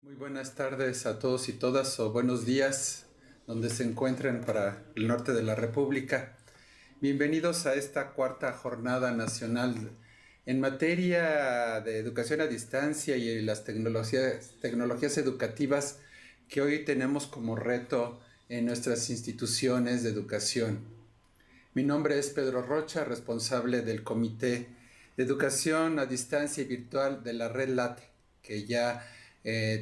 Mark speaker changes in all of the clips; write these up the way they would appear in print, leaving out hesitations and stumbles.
Speaker 1: Muy buenas tardes a todos y todas, o buenos días, donde se encuentren para el norte de la República. Bienvenidos a esta cuarta jornada nacional en materia de educación a distancia y las tecnologías educativas que hoy tenemos como reto en nuestras instituciones de educación. Mi nombre es Pedro Rocha, responsable del Comité de Educación a Distancia y Virtual de la Red LATE, que ya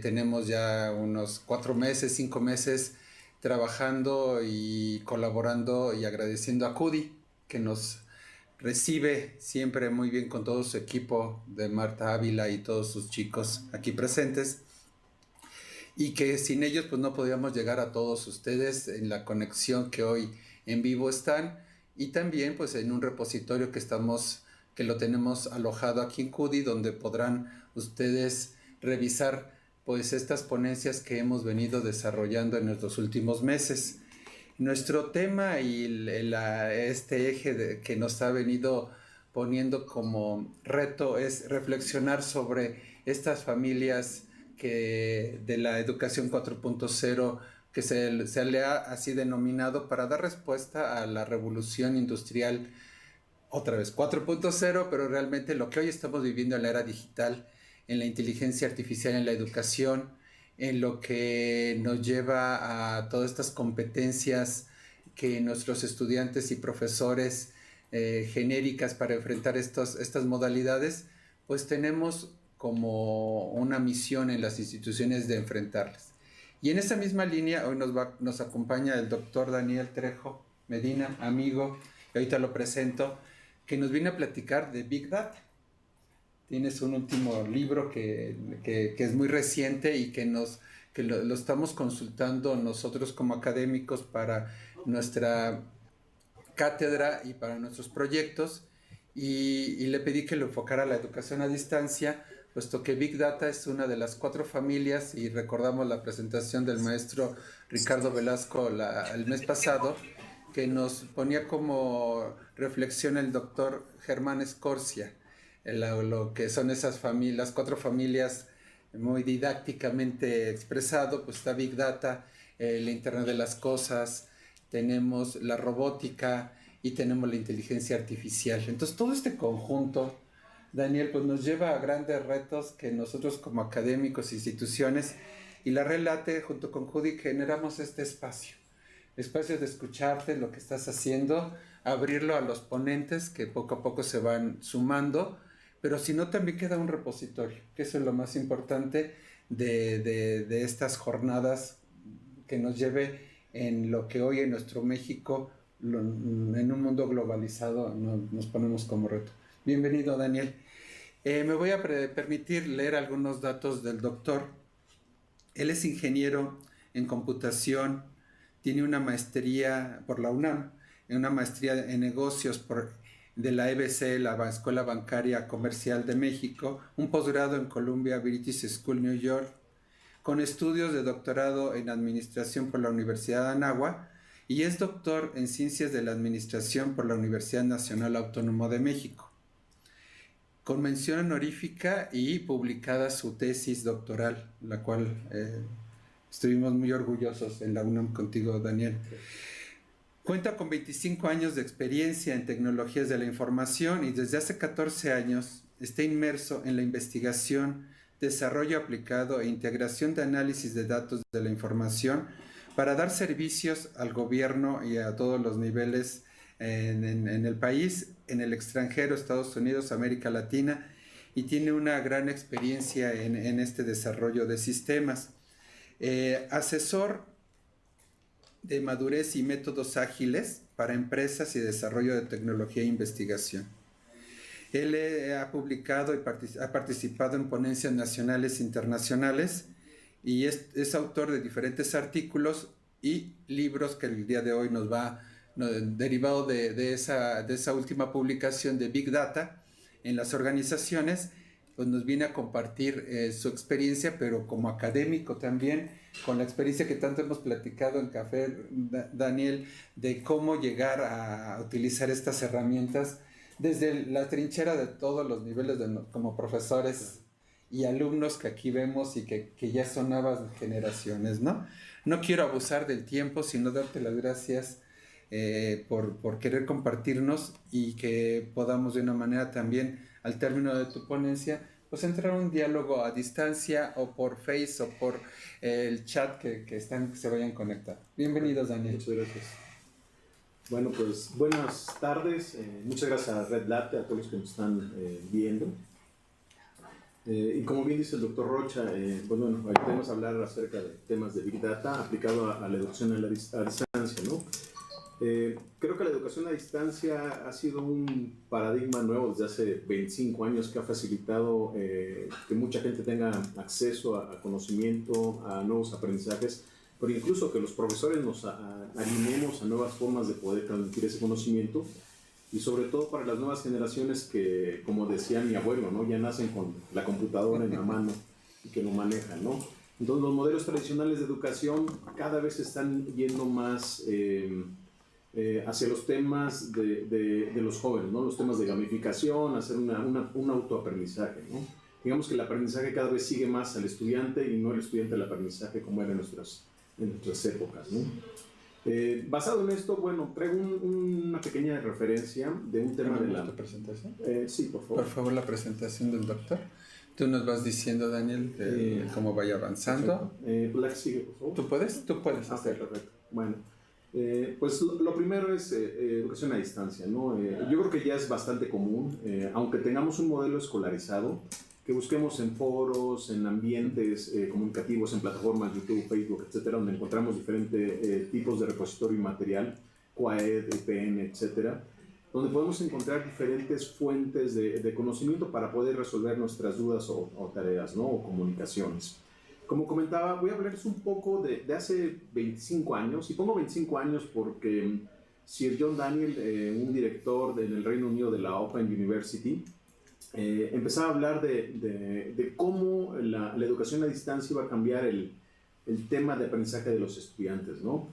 Speaker 1: tenemos ya unos 4 meses, 5 meses trabajando y colaborando y agradeciendo a CUDI, que nos recibe siempre muy bien con todo su equipo de Marta Ávila y todos sus chicos aquí presentes, y que sin ellos pues no podíamos llegar a todos ustedes en la conexión que hoy en vivo están, y también pues en un repositorio que lo tenemos alojado aquí en CUDI, donde podrán ustedes revisar pues estas ponencias que hemos venido desarrollando en estos últimos meses. Nuestro tema y este eje que nos ha venido poniendo como reto es reflexionar sobre estas familias de la educación 4.0, que se le ha así denominado, para dar respuesta a la revolución industrial, otra vez 4.0, pero realmente lo que hoy estamos viviendo en la era digital, en la inteligencia artificial, en la educación, en lo que nos lleva a todas estas competencias que nuestros estudiantes y profesores genéricas para enfrentar estas modalidades, pues tenemos como una misión en las instituciones de enfrentarlas. Y en esa misma línea hoy nos acompaña el doctor Daniel Trejo Medina, amigo, y ahorita lo presento, que nos viene a platicar de Big Data. Tienes un último libro que es muy reciente y que lo estamos consultando nosotros como académicos para nuestra cátedra y para nuestros proyectos, y le pedí que lo enfocara a la educación a distancia, puesto que Big Data es una de las 4 familias, y recordamos la presentación del maestro Ricardo Velasco el mes pasado, que nos ponía como reflexión el doctor Germán Escorcia, lo que son esas familias, las 4 familias muy didácticamente expresado. Pues está Big Data, el Internet de las Cosas, tenemos la robótica y tenemos la inteligencia artificial. Entonces todo este conjunto, Daniel, pues nos lleva a grandes retos que nosotros como académicos, instituciones y la Relate junto con Judy generamos este espacio de escucharte, lo que estás haciendo, abrirlo a los ponentes que poco a poco se van sumando, pero si no, también queda un repositorio, que eso es lo más importante de estas jornadas, que nos lleve en lo que hoy en nuestro México, en un mundo globalizado, nos ponemos como reto. Bienvenido, Daniel. Me voy a permitir leer algunos datos del doctor. Él es ingeniero en computación, tiene una maestría por la UNAM, una maestría en negocios de la EBC, la Escuela Bancaria Comercial de México, un posgrado en Columbia British School, New York, con estudios de doctorado en Administración por la Universidad de Anáhuac, y es doctor en Ciencias de la Administración por la Universidad Nacional Autónoma de México, con mención honorífica y publicada su tesis doctoral, la cual estuvimos muy orgullosos en la UNAM contigo, Daniel. Cuenta con 25 años de experiencia en tecnologías de la información, y desde hace 14 años está inmerso en la investigación, desarrollo aplicado e integración de análisis de datos de la información para dar servicios al gobierno y a todos los niveles en el país, en el extranjero, Estados Unidos, América Latina, y tiene una gran experiencia en este desarrollo de sistemas. Asesor de madurez y métodos ágiles para empresas y desarrollo de tecnología e investigación. Él ha publicado y ha participado en ponencias nacionales e internacionales, y es autor de diferentes artículos y libros que el día de hoy derivado de esa última publicación de Big Data en las organizaciones, pues nos viene a compartir su experiencia, pero como académico también, con la experiencia que tanto hemos platicado en Café, Daniel, de cómo llegar a utilizar estas herramientas desde la trinchera de todos los niveles como profesores y alumnos que aquí vemos y que ya son nuevas generaciones, ¿no? No quiero abusar del tiempo, sino darte las gracias por querer compartirnos y que podamos de una manera también, al término de tu ponencia, pues entrar en un diálogo a distancia o por Face o por el chat que se vayan a conectar. Bienvenidos, Daniel.
Speaker 2: Muchas gracias. Bueno, pues buenas tardes. Muchas gracias a Red Latte, a todos los que nos están viendo. Y como bien dice el doctor Rocha, pues bueno, hoy vamos a hablar acerca de temas de Big Data aplicado a la educación a distancia, ¿no? Creo que la educación a distancia ha sido un paradigma nuevo desde hace 25 años que ha facilitado que mucha gente tenga acceso a conocimiento, a nuevos aprendizajes, pero incluso que los profesores nos animemos a nuevas formas de poder transmitir ese conocimiento, y sobre todo para las nuevas generaciones que, como decía mi abuelo, ¿no? Ya nacen con la computadora en la mano y que lo manejan, ¿no? Entonces los modelos tradicionales de educación cada vez están yendo más hacia los temas de los jóvenes, ¿no? Los temas de gamificación, hacer un autoaprendizaje, ¿no? Digamos que el aprendizaje cada vez sigue más al estudiante y no el estudiante al aprendizaje como era en nuestras épocas, ¿no? Basado en esto, bueno, traigo una pequeña referencia de un tema de la
Speaker 1: presentación.
Speaker 2: Sí, por favor.
Speaker 1: Por favor, la presentación del doctor. Tú nos vas diciendo, Daniel, de cómo vaya avanzando.
Speaker 2: La que sigue, por favor.
Speaker 1: Tú puedes hacerlo.
Speaker 2: Perfecto. Bueno, pues lo primero es educación a distancia, ¿no? Yo creo que ya es bastante común, aunque tengamos un modelo escolarizado, que busquemos en foros, en ambientes comunicativos, en plataformas, YouTube, Facebook, etcétera, donde encontramos diferentes tipos de repositorio y material, QAED, EPN, etcétera, donde podemos encontrar diferentes fuentes de conocimiento para poder resolver nuestras dudas o tareas, ¿no? O comunicaciones. Como comentaba, voy a hablarles un poco de hace 25 años, y pongo 25 años porque Sir John Daniel, un director en el Reino Unido de la Open University, empezaba a hablar de cómo la educación a distancia iba a cambiar el tema de aprendizaje de los estudiantes, ¿no?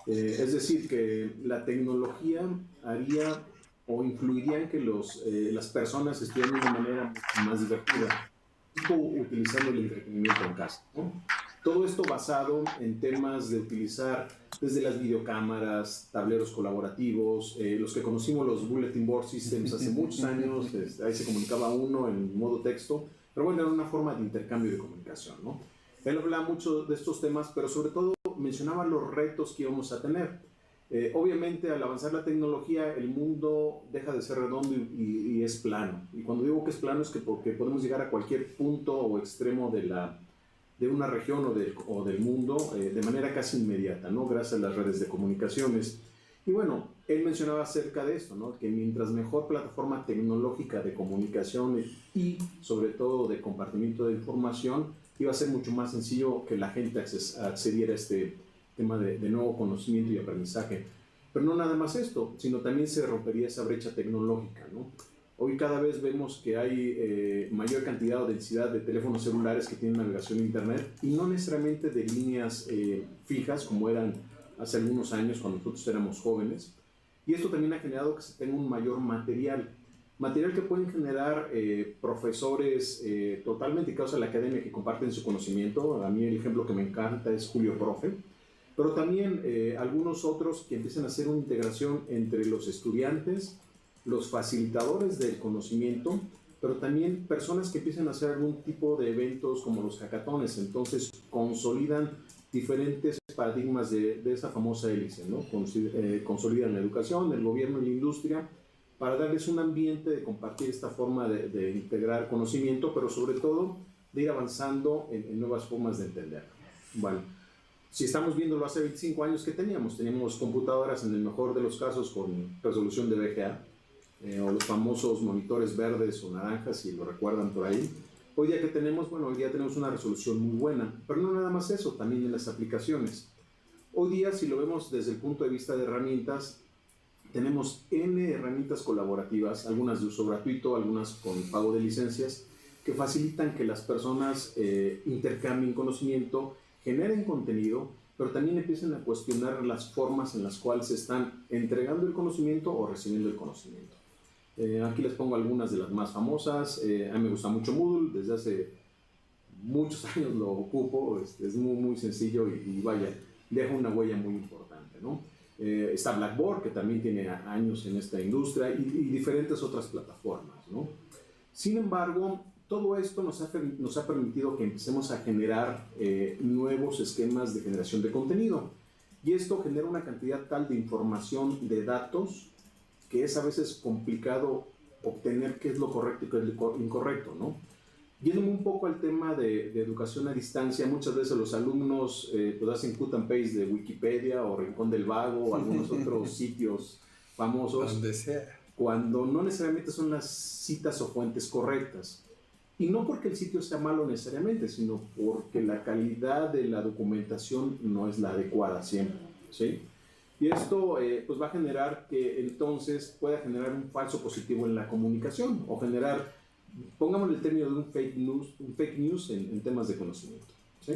Speaker 2: Es decir, que la tecnología haría o influiría en que las personas estudiaran de una manera mucho más divertida, tipo utilizando el entretenimiento en casa, ¿no? Todo esto basado en temas de utilizar desde las videocámaras, tableros colaborativos, los que conocimos los Bulletin Board Systems hace muchos años, ahí se comunicaba uno en modo texto, pero bueno, era una forma de intercambio de comunicación, ¿no? Él hablaba mucho de estos temas, pero sobre todo mencionaba los retos que íbamos a tener. Obviamente, al avanzar la tecnología, el mundo deja de ser redondo y es plano. Y cuando digo que es plano es que porque podemos llegar a cualquier punto o extremo de una región o del mundo de manera casi inmediata, ¿no? Gracias a las redes de comunicaciones. Y bueno, él mencionaba acerca de esto, ¿no? Que mientras mejor plataforma tecnológica de comunicación y sobre todo de compartimiento de información, iba a ser mucho más sencillo que la gente accediera a este tema de nuevo conocimiento y aprendizaje. Pero no nada más esto, sino también se rompería esa brecha tecnológica, ¿no? Hoy cada vez vemos que hay mayor cantidad o densidad de teléfonos celulares que tienen navegación a internet y no necesariamente de líneas fijas como eran hace algunos años cuando nosotros éramos jóvenes. Y esto también ha generado que se tenga un mayor material que pueden generar profesores totalmente dedicados a la academia que comparten su conocimiento. A mí el ejemplo que me encanta es Julio Profe, pero también algunos otros que empiezan a hacer una integración entre los estudiantes, los facilitadores del conocimiento, pero también personas que empiezan a hacer algún tipo de eventos como los hackatones. Entonces consolidan diferentes paradigmas de esa famosa hélice, ¿no? Consolidan la educación, el gobierno y la industria para darles un ambiente de compartir esta forma de integrar conocimiento, pero sobre todo de ir avanzando en nuevas formas de entender. Bueno, si estamos viéndolo hace 25 años, ¿qué teníamos? Teníamos computadoras en el mejor de los casos con resolución de VGA, o los famosos monitores verdes o naranjas, si lo recuerdan por ahí. Hoy día que tenemos, bueno, hoy día tenemos una resolución muy buena, pero no nada más eso, también en las aplicaciones. Hoy día, si lo vemos desde el punto de vista de herramientas, tenemos N herramientas colaborativas, algunas de uso gratuito, algunas con pago de licencias, que facilitan que las personas intercambien conocimiento, generen contenido, pero también empiecen a cuestionar las formas en las cuales se están entregando el conocimiento o recibiendo el conocimiento. Aquí les pongo algunas de las más famosas. A mí me gusta mucho Moodle. Desde hace muchos años lo ocupo, es muy sencillo y vaya, deja una huella muy importante, ¿no? Está Blackboard, que también tiene años en esta industria, y diferentes otras plataformas, ¿no? Sin embargo, todo esto nos ha permitido que empecemos a generar nuevos esquemas de generación de contenido. Y esto genera una cantidad tal de información, de datos, que es a veces complicado obtener qué es lo correcto y qué es lo incorrecto, ¿no? Yéndome un poco al tema de educación a distancia, muchas veces los alumnos pues hacen cut and paste de Wikipedia o Rincón del Vago o algunos otros sitios famosos,
Speaker 1: donde sea,
Speaker 2: cuando no necesariamente son las citas o fuentes correctas. Y no porque el sitio sea malo necesariamente, sino porque la calidad de la documentación no es la adecuada siempre, ¿sí? Y esto pues va a generar que entonces pueda generar un falso positivo en la comunicación o generar, pongamos el término de un fake news en temas de conocimiento, ¿sí?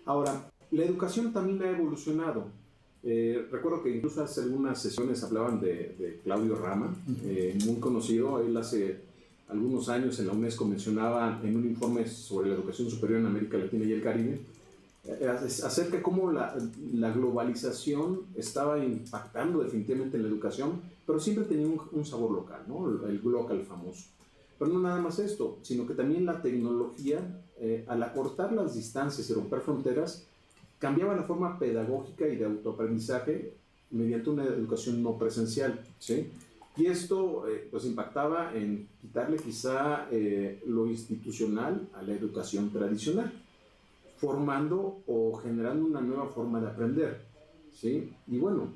Speaker 2: Ahora, la educación también ha evolucionado. Recuerdo que incluso hace algunas sesiones hablaban de Claudio Rama, muy conocido. Él hace algunos años en la UNESCO mencionaba en un informe sobre la educación superior en América Latina y el Caribe acerca de cómo la globalización estaba impactando definitivamente en la educación, pero siempre tenía un sabor local, ¿no? El local famoso. Pero no nada más esto, sino que también la tecnología, al acortar las distancias y romper fronteras, cambiaba la forma pedagógica y de autoaprendizaje mediante una educación no presencial, ¿sí? Y esto pues impactaba en quitarle quizá lo institucional a la educación tradicional, formando o generando una nueva forma de aprender, ¿sí? Y bueno,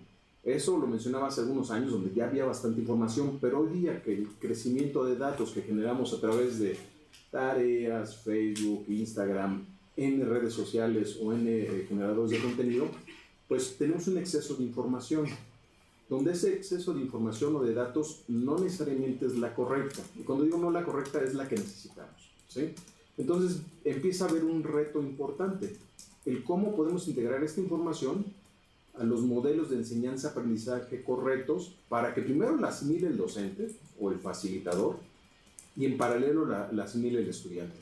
Speaker 2: eso lo mencionaba hace algunos años donde ya había bastante información, pero hoy día que el crecimiento de datos que generamos a través de tareas, Facebook, Instagram, en redes sociales o en generadores de contenido, pues tenemos un exceso de información, donde ese exceso de información o de datos no necesariamente es la correcta. Y cuando digo no la correcta, es la que necesitamos, ¿sí? Entonces empieza a haber un reto importante, el cómo podemos integrar esta información a los modelos de enseñanza-aprendizaje correctos para que primero la asimile el docente o el facilitador y en paralelo la asimile el estudiante.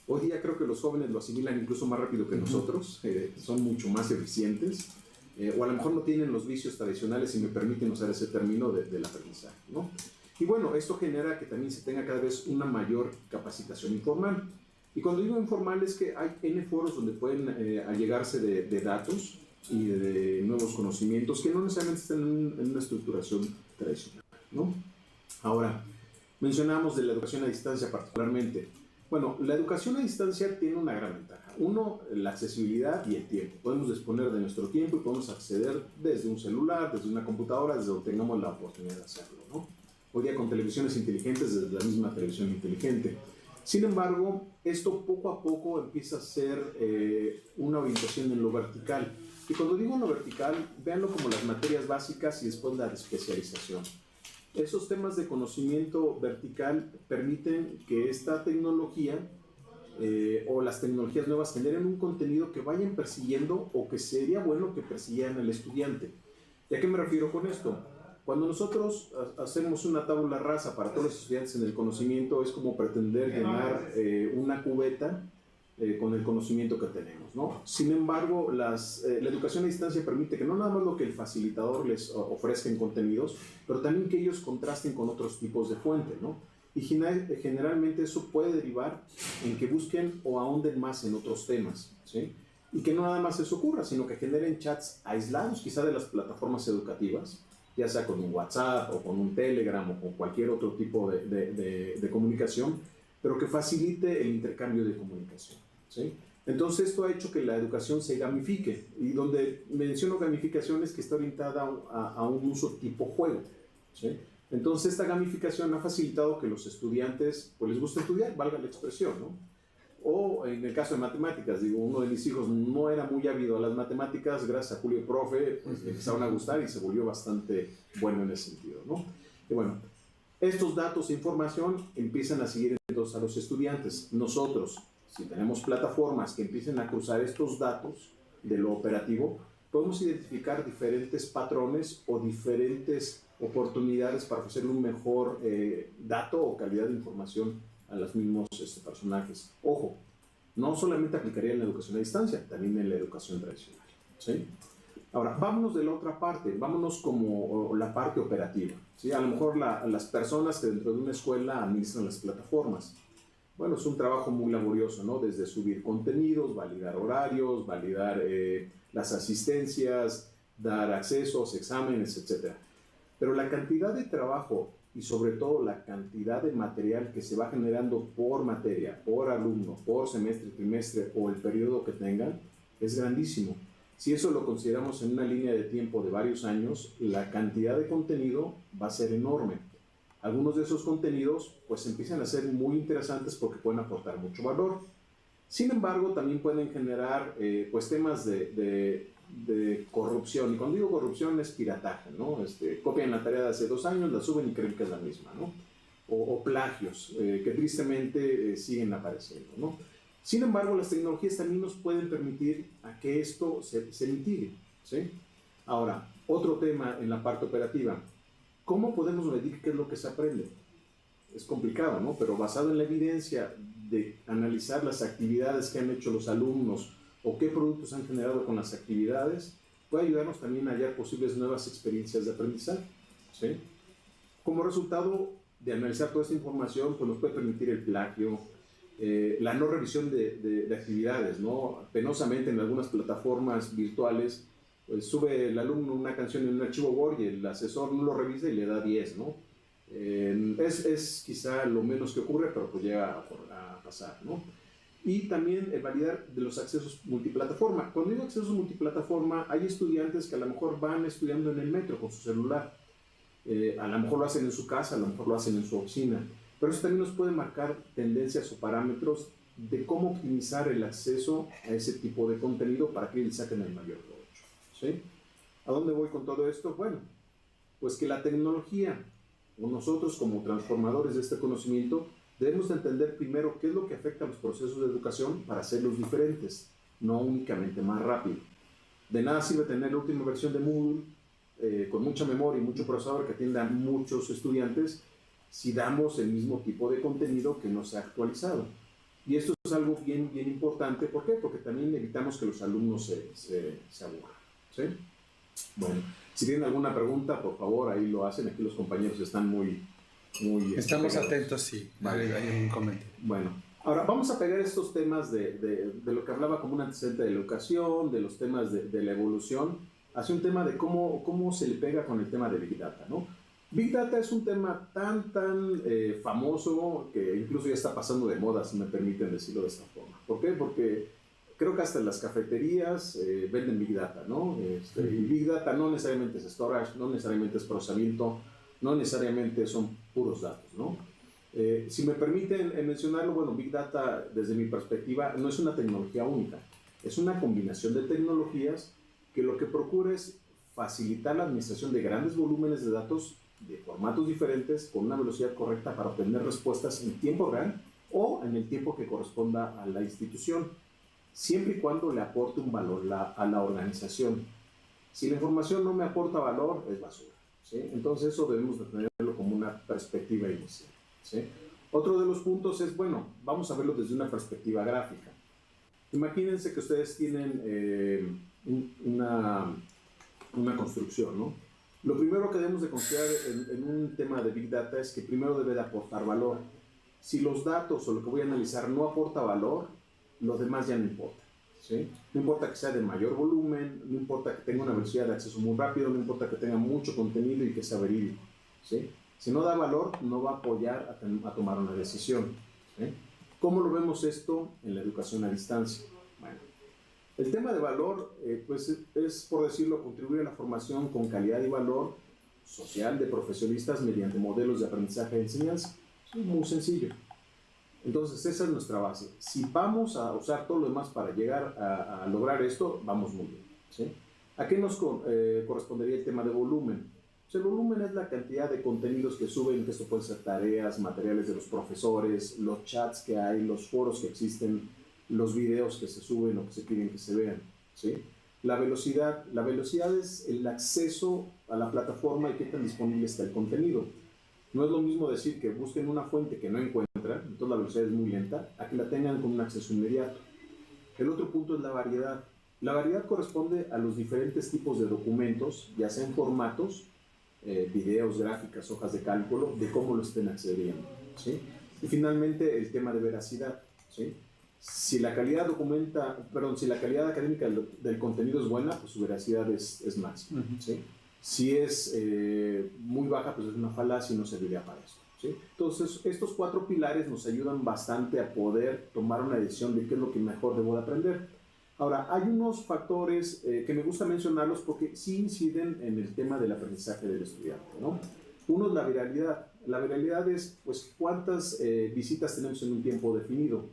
Speaker 2: Hoy día creo que los jóvenes lo asimilan incluso más rápido que nosotros, son mucho más eficientes, o a lo mejor no tienen los vicios tradicionales, si me permiten usar ese término, del aprendizaje, ¿no? Y bueno, esto genera que también se tenga cada vez una mayor capacitación informal. Y cuando digo informal es que hay N foros donde pueden allegarse de datos y de nuevos conocimientos que no necesariamente están en una estructuración tradicional, ¿no? Ahora, mencionamos de la educación a distancia particularmente. Bueno, la educación a distancia tiene una gran ventaja. Uno, la accesibilidad y el tiempo. Podemos disponer de nuestro tiempo y podemos acceder desde un celular, desde una computadora, desde donde tengamos la oportunidad de hacerlo, ¿no? Hoy día con televisiones inteligentes, desde la misma televisión inteligente. Sin embargo, esto poco a poco empieza a ser una orientación en lo vertical. Y cuando digo en lo vertical, véanlo como las materias básicas y después la especialización. Esos temas de conocimiento vertical permiten que esta tecnología o las tecnologías nuevas generen un contenido que vayan persiguiendo o que sería bueno que persiguieran al estudiante. ¿Y a qué me refiero con esto? Cuando nosotros hacemos una tabla rasa para todos los estudiantes en el conocimiento, es como pretender llenar una cubeta con el conocimiento que tenemos, ¿no? Sin embargo, la educación a distancia permite que no nada más lo que el facilitador les ofrezca en contenidos, pero también que ellos contrasten con otros tipos de fuentes, ¿no? Y generalmente eso puede derivar en que busquen o ahonden más en otros temas, ¿sí? Y que no nada más eso ocurra, sino que generen chats aislados quizá de las plataformas educativas, ya sea con un WhatsApp o con un Telegram o con cualquier otro tipo de comunicación, pero que facilite el intercambio de comunicación, ¿sí? Entonces esto ha hecho que la educación se gamifique, y donde menciono gamificación es que está orientada a un uso tipo juego, ¿sí? Entonces esta gamificación ha facilitado que los estudiantes pues les guste estudiar, valga la expresión, ¿no? O en el caso de matemáticas, digo, uno de mis hijos no era muy ávido a las matemáticas, gracias a Julio Profe, pues, le empezaron a gustar y se volvió bastante bueno en ese sentido, ¿no? Y bueno, estos datos e información empiezan a seguir entonces a los estudiantes. Nosotros, si tenemos plataformas que empiecen a cruzar estos datos de lo operativo, podemos identificar diferentes patrones o diferentes oportunidades para ofrecer un mejor dato o calidad de información a los mismos personajes. Ojo, No solamente aplicaría en la educación a distancia, también en la educación tradicional, ¿sí? Ahora, vámonos de la otra parte, vámonos como la parte operativa, ¿sí? A lo mejor las personas que dentro de una escuela administran las plataformas. Bueno, es un trabajo muy laborioso, ¿no? Desde subir contenidos, validar horarios, validar las asistencias, dar accesos, exámenes, etc. Pero la cantidad de trabajo y sobre todo la cantidad de material que se va generando por materia, por alumno, por semestre, trimestre o el periodo que tengan, es grandísimo. Si eso lo consideramos en una línea de tiempo de varios años, la cantidad de contenido va a ser enorme. Algunos de esos contenidos pues empiezan a ser muy interesantes porque pueden aportar mucho valor. Sin embargo, también pueden generar pues temas de corrupción. Y cuando digo corrupción es pirataje, ¿no? Copian la tarea de hace 2 años, la suben y creen que es la misma, ¿no? O plagios, que tristemente siguen apareciendo, ¿no? Sin embargo, las tecnologías también nos pueden permitir a que esto se mitigue, ¿sí? Ahora, otro tema en la parte operativa. ¿Cómo podemos medir qué es lo que se aprende? Es complicado, ¿no? Pero basado en la evidencia de analizar las actividades que han hecho los alumnos o qué productos han generado con las actividades, puede ayudarnos también a hallar posibles nuevas experiencias de aprendizaje, ¿sí? Como resultado de analizar toda esta información, pues nos puede permitir el plagio, la no revisión de actividades, ¿no? Penosamente en algunas plataformas virtuales, pues sube el alumno una canción en un archivo Word y el asesor no lo revisa y le da 10, ¿no? Es quizá lo menos que ocurre, pero pues llega a pasar, ¿no? Y también el validar de los accesos multiplataforma. Cuando digo accesos multiplataforma, hay estudiantes que a lo mejor van estudiando en el metro con su celular. A lo mejor lo hacen en su casa, a lo mejor lo hacen en su oficina. Pero eso también nos puede marcar tendencias o parámetros de cómo optimizar el acceso a ese tipo de contenido para que ellos saquen el mayor provecho, ¿sí? ¿A dónde voy con todo esto? Bueno, pues que la tecnología, o nosotros como transformadores de este conocimiento, debemos de entender primero qué es lo que afecta a los procesos de educación para hacerlos diferentes, no únicamente más rápido. De nada sirve tener la última versión de Moodle con mucha memoria y mucho procesador que atienda a muchos estudiantes si damos el mismo tipo de contenido que no se ha actualizado. Y esto es algo bien importante. ¿Por qué? Porque también evitamos que los alumnos se aburran, ¿sí? Bueno, si tienen alguna pregunta, por favor, ahí lo hacen. Aquí los compañeros están muy
Speaker 1: Estamos atentos, sí. Vale. Hay un comentario.
Speaker 2: Bueno, ahora vamos a pegar estos temas de lo que hablaba como un antecedente de la educación, de los temas de la evolución, hacia un tema de cómo se le pega con el tema de Big Data, ¿no? Big Data es un tema tan famoso que incluso ya está pasando de moda, si me permiten decirlo de esta forma. ¿Por qué? Porque creo que hasta en las cafeterías venden Big Data, ¿no? Y Big Data no necesariamente es storage, no necesariamente es procesamiento, no necesariamente son puros datos, ¿no? Si me permiten mencionarlo, bueno, Big Data, desde mi perspectiva, no es una tecnología única, es una combinación de tecnologías que lo que procura es facilitar la administración de grandes volúmenes de datos de formatos diferentes con una velocidad correcta para obtener respuestas en tiempo real o en el tiempo que corresponda a la institución, siempre y cuando le aporte un valor a la organización. Si la información no me aporta valor, es basura, ¿sí? Entonces eso debemos de tenerlo como una perspectiva inicial, ¿sí? Otro de los puntos es, bueno, vamos a verlo desde una perspectiva gráfica. Imagínense que ustedes tienen una construcción, ¿no? Lo primero que debemos de considerar en un tema de Big Data es que primero debe de aportar valor. Si los datos o lo que voy a analizar no aporta valor, lo demás ya no importa, ¿sí? No importa que sea de mayor volumen, no importa que tenga una velocidad de acceso muy rápido, no importa que tenga mucho contenido y que sea verídico, ¿sí? Si no da valor, no va a apoyar a tomar una decisión, ¿sí? ¿Cómo lo vemos esto en la educación a distancia? Bueno, el tema de valor, pues es, por decirlo, contribuir a la formación con calidad y valor social de profesionistas mediante modelos de aprendizaje y enseñanza. Es muy sencillo. Entonces, esa es nuestra base. Si vamos a usar todo lo demás para llegar a lograr esto, vamos muy bien, ¿sí? ¿A qué nos correspondería el tema de volumen? Pues el volumen es la cantidad de contenidos que suben, que esto pueden ser tareas, materiales de los profesores, los chats que hay, los foros que existen, los videos que se suben o que se piden que se vean, ¿sí? La velocidad es el acceso a la plataforma y qué tan disponible está el contenido. No es lo mismo decir que busquen una fuente que no encuentran, entonces la velocidad es muy lenta, a que la tengan con un acceso inmediato. El otro punto es la variedad. La variedad corresponde a los diferentes tipos de documentos, ya sean formatos, videos, gráficas, hojas de cálculo, de cómo lo estén accediendo, ¿sí? Y finalmente el tema de veracidad, ¿sí? Si la calidad si la calidad académica del contenido es buena, pues su veracidad es máxima, ¿sí? Si es muy baja, pues es una falacia y no serviría para eso, ¿sí? Entonces, estos 4 pilares nos ayudan bastante a poder tomar una decisión de qué es lo que mejor debo de aprender. Ahora, hay unos factores que me gusta mencionarlos porque sí inciden en el tema del aprendizaje del estudiante, ¿no? Uno es la viralidad. La viralidad es, pues, cuántas visitas tenemos en un tiempo definido.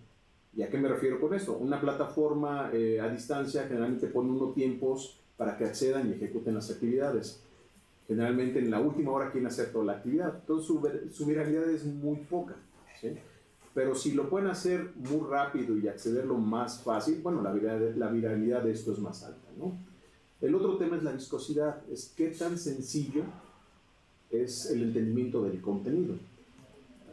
Speaker 2: ¿Y a qué me refiero con esto? Una plataforma a distancia generalmente pone unos tiempos para que accedan y ejecuten las actividades. Generalmente en la última hora quieren hacer toda la actividad. Entonces su viralidad es muy poca, ¿sí? Pero si lo pueden hacer muy rápido y accederlo más fácil, bueno, la viralidad de esto es más alta, ¿no? El otro tema es la viscosidad, es qué tan sencillo es el entendimiento del contenido.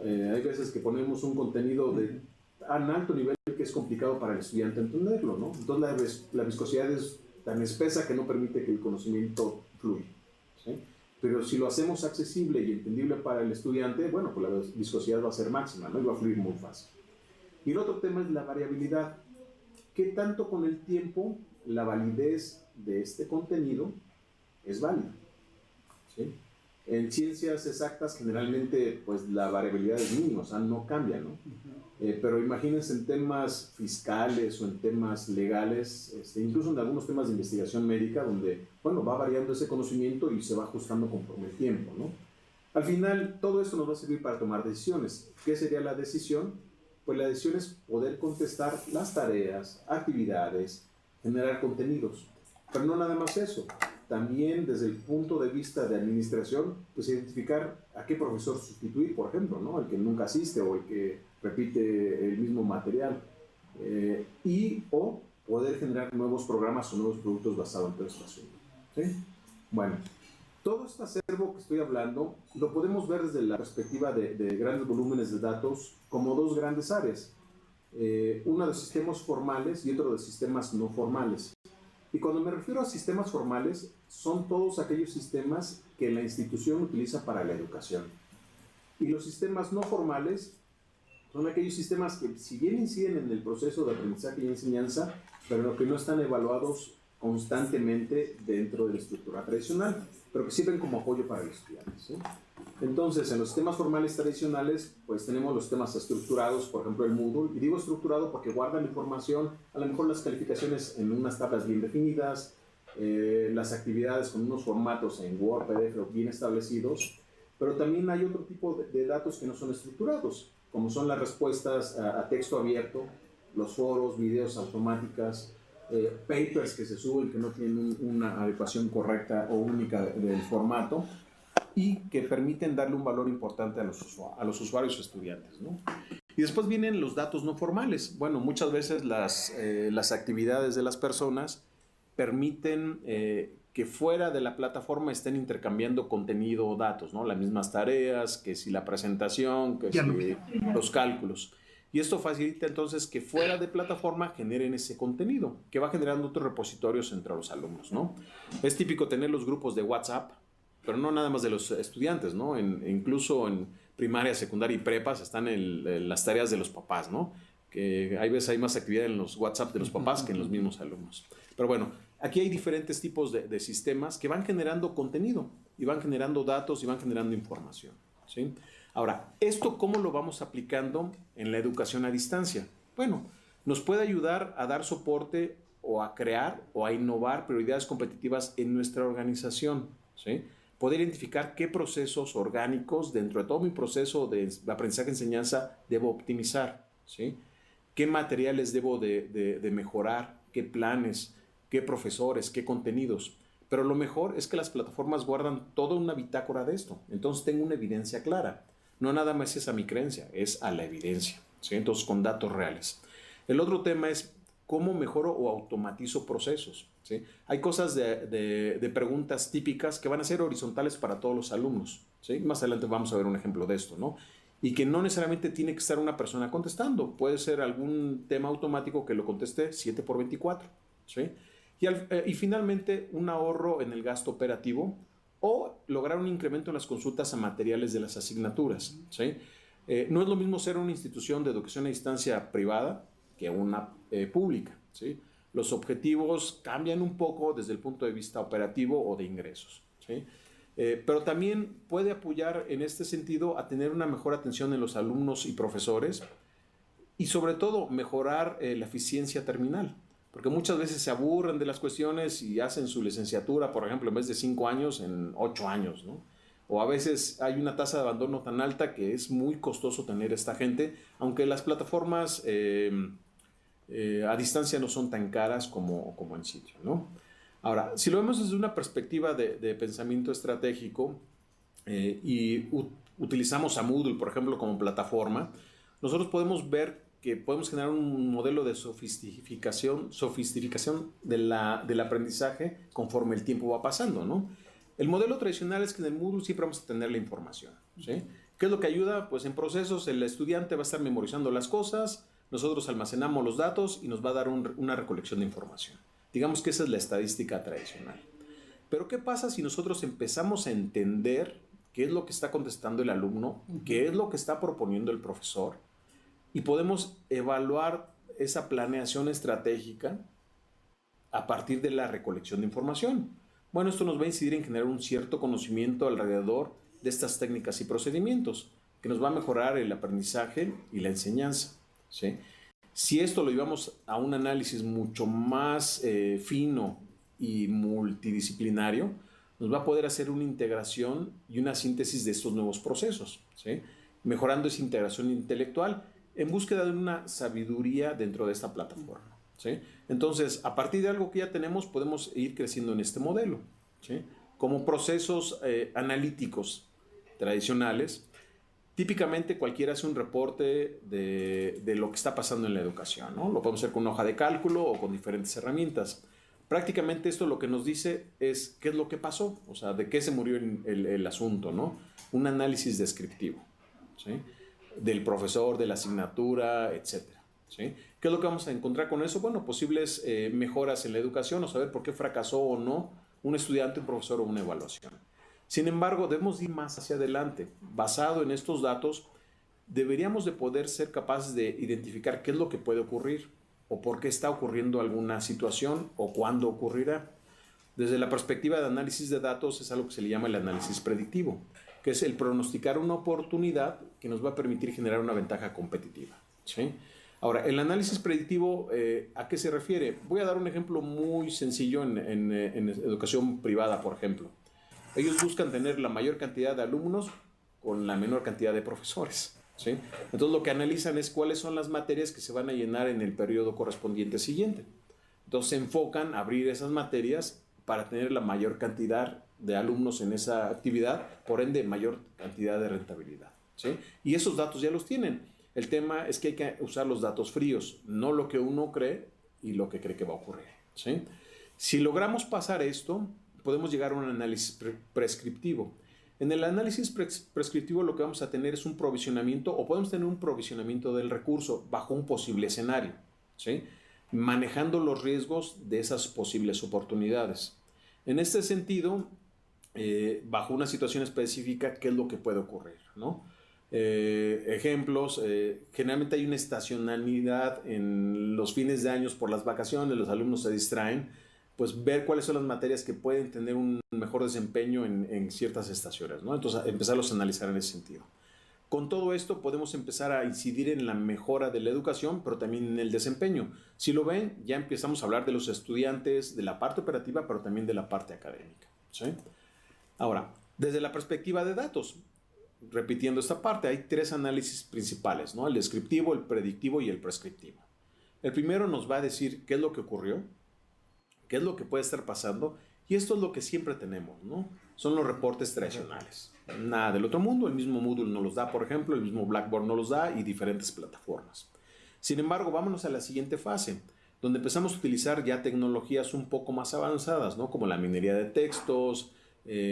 Speaker 2: Hay veces que ponemos un contenido de tan alto nivel que es complicado para el estudiante entenderlo, ¿no? Entonces la viscosidad es tan espesa que no permite que el conocimiento fluya, ¿sí? Pero si lo hacemos accesible y entendible para el estudiante, bueno, pues la viscosidad va a ser máxima, ¿no? Y va a fluir muy fácil. Y el otro tema es la variabilidad. ¿Qué tanto con el tiempo la validez de este contenido es válida? ¿Sí? En ciencias exactas generalmente pues la variabilidad es mínima, o sea, no cambia, ¿no? Pero imagínense en temas fiscales o en temas legales, incluso en algunos temas de investigación médica, donde, bueno, va variando ese conocimiento y se va ajustando conforme el tiempo, ¿no? Al final, todo esto nos va a servir para tomar decisiones. ¿Qué sería la decisión? Pues la decisión es poder contestar las tareas, actividades, generar contenidos. Pero no nada más eso. También desde el punto de vista de administración, pues identificar a qué profesor sustituir, por ejemplo, ¿no? El que nunca asiste o el que repite el mismo material. O poder generar nuevos programas o nuevos productos basados en todo este asunto, ¿sí? Bueno, todo este acervo que estoy hablando lo podemos ver desde la perspectiva de grandes volúmenes de datos como dos grandes áreas. Una de sistemas formales y otro de sistemas no formales. Y cuando me refiero a sistemas formales, son todos aquellos sistemas que la institución utiliza para la educación. Y los sistemas no formales son aquellos sistemas que, si bien inciden en el proceso de aprendizaje y enseñanza, pero que no están evaluados constantemente dentro de la estructura tradicional, pero que sirven como apoyo para los estudiantes, ¿sí? Entonces, en los sistemas formales tradicionales, pues tenemos los sistemas estructurados, por ejemplo el Moodle, y digo estructurado porque guardan información, a lo mejor las calificaciones en unas tablas bien definidas, las actividades con unos formatos en Word, PDF bien establecidos, pero también hay otro tipo de datos que no son estructurados, como son las respuestas a texto abierto, los foros, videos automáticas, papers que se suben que no tienen una adecuación correcta o única del formato, y que permiten darle un valor importante a los usuarios o estudiantes, ¿no? Y después vienen los datos no formales. Bueno, muchas veces las actividades de las personas permiten que fuera de la plataforma estén intercambiando contenido o datos, ¿no? Las mismas tareas, que si la presentación, que si los cálculos. Y esto facilita entonces que fuera de plataforma generen ese contenido, que va generando otros repositorios entre los alumnos, ¿no? Es típico tener los grupos de WhatsApp, pero no nada más de los estudiantes, ¿no? Incluso en primaria, secundaria y prepas están las tareas de los papás, ¿no? Que hay veces hay más actividad en los WhatsApp de los papás que en los mismos alumnos. Pero bueno, aquí hay diferentes tipos de sistemas que van generando contenido y van generando datos y van generando información, ¿sí? Ahora, ¿esto cómo lo vamos aplicando en la educación a distancia? Bueno, nos puede ayudar a dar soporte o a crear o a innovar prioridades competitivas en nuestra organización, ¿sí? Poder identificar qué procesos orgánicos dentro de todo mi proceso de aprendizaje-enseñanza debo optimizar, ¿sí? ¿Qué materiales debo de mejorar? ¿Qué planes? ¿Qué profesores? ¿Qué contenidos? Pero lo mejor es que las plataformas guardan toda una bitácora de esto. Entonces tengo una evidencia clara. No nada más es a mi creencia, es a la evidencia, ¿sí? Entonces con datos reales. El otro tema es cómo mejoro o automatizo procesos, ¿sí? Hay cosas de preguntas típicas que van a ser horizontales para todos los alumnos, ¿sí? Más adelante vamos a ver un ejemplo de esto, ¿no? y que no necesariamente tiene que estar una persona contestando. Puede ser algún tema automático que lo conteste 7x24. ¿Sí? Y finalmente un ahorro en el gasto operativo o lograr un incremento en las consultas a materiales de las asignaturas. ¿Sí? No es lo mismo ser una institución de educación a distancia privada que una pública. ¿Sí? Los objetivos cambian un poco desde el punto de vista operativo o de ingresos. ¿Sí? Pero también puede apoyar en este sentido a tener una mejor atención en los alumnos y profesores y sobre todo mejorar la eficiencia terminal. Porque muchas veces se aburren de las cuestiones y hacen su licenciatura, por ejemplo, en vez de 5 años, en 8 años, ¿no? O a veces hay una tasa de abandono tan alta que es muy costoso tener esta gente, aunque las plataformas a distancia no son tan caras como en sitio, ¿no? Ahora, si lo vemos desde una perspectiva de pensamiento estratégico y utilizamos a Moodle, por ejemplo, como plataforma, nosotros podemos ver que podemos generar un modelo de sofisticación del aprendizaje conforme el tiempo va pasando, ¿no? El modelo tradicional es que en el Moodle siempre vamos a tener la información, ¿sí? ¿Qué es lo que ayuda? Pues en procesos el estudiante va a estar memorizando las cosas, nosotros almacenamos los datos y nos va a dar una recolección de información. Digamos que esa es la estadística tradicional. Pero ¿qué pasa si nosotros empezamos a entender qué es lo que está contestando el alumno, qué es lo que está proponiendo el profesor? Y podemos evaluar esa planeación estratégica a partir de la recolección de información. Bueno, esto nos va a incidir en generar un cierto conocimiento alrededor de estas técnicas y procedimientos, que nos va a mejorar el aprendizaje y la enseñanza, ¿sí? Si esto lo llevamos a un análisis mucho más fino y multidisciplinario, nos va a poder hacer una integración y una síntesis de estos nuevos procesos, ¿sí? Mejorando esa integración intelectual en búsqueda de una sabiduría dentro de esta plataforma, ¿sí? Entonces, a partir de algo que ya tenemos, podemos ir creciendo en este modelo, ¿sí? Como procesos analíticos tradicionales, típicamente cualquiera hace un reporte de lo que está pasando en la educación, ¿no? Lo podemos hacer con una hoja de cálculo o con diferentes herramientas. Prácticamente esto lo que nos dice es qué es lo que pasó, o sea, de qué se murió el asunto, ¿no? Un análisis descriptivo, ¿sí? Del profesor, de la asignatura, etcétera, ¿sí? ¿Qué es lo que vamos a encontrar con eso? Bueno, posibles mejoras en la educación o saber por qué fracasó o no un estudiante, un profesor o una evaluación. Sin embargo, debemos ir más hacia adelante. Basado en estos datos, deberíamos de poder ser capaces de identificar qué es lo que puede ocurrir o por qué está ocurriendo alguna situación o cuándo ocurrirá. Desde la perspectiva de análisis de datos es algo que se le llama el análisis predictivo, que es el pronosticar una oportunidad que nos va a permitir generar una ventaja competitiva, ¿sí? Ahora, el análisis predictivo, ¿a qué se refiere? Voy a dar un ejemplo muy sencillo en educación privada, por ejemplo. Ellos buscan tener la mayor cantidad de alumnos con la menor cantidad de profesores, ¿sí? Entonces lo que analizan es cuáles son las materias que se van a llenar en el periodo correspondiente siguiente. Entonces se enfocan a abrir esas materias para tener la mayor cantidad de alumnos en esa actividad, por ende mayor cantidad de rentabilidad, ¿sí? Y esos datos ya los tienen. El tema es que hay que usar los datos fríos, no lo que uno cree y lo que cree que va a ocurrir, ¿sí? Si logramos pasar esto, podemos llegar a un análisis prescriptivo. En el análisis prescriptivo lo que vamos a tener es un provisionamiento o podemos tener un provisionamiento del recurso bajo un posible escenario, ¿sí? Manejando los riesgos de esas posibles oportunidades. En este sentido, bajo una situación específica, ¿qué es lo que puede ocurrir, ¿no? Ejemplos, generalmente hay una estacionalidad en los fines de años por las vacaciones, los alumnos se distraen, pues ver cuáles son las materias que pueden tener un mejor desempeño en ciertas estaciones, ¿no? Entonces, empezarlos a analizar en ese sentido. Con todo esto podemos empezar a incidir en la mejora de la educación, pero también en el desempeño. Si lo ven, ya empezamos a hablar de los estudiantes, de la parte operativa, pero también de la parte académica, ¿sí? Ahora, desde la perspectiva de datos, repitiendo esta parte, hay 3 análisis principales, ¿no? El descriptivo, el predictivo y el prescriptivo. El primero nos va a decir qué es lo que ocurrió, qué es lo que puede estar pasando, y esto es lo que siempre tenemos, ¿no? Son los reportes tradicionales. Nada del otro mundo, el mismo Moodle no los da, por ejemplo, el mismo Blackboard no los da y diferentes plataformas. Sin embargo, vámonos a la siguiente fase, donde empezamos a utilizar ya tecnologías un poco más avanzadas, ¿no? Como la minería de textos,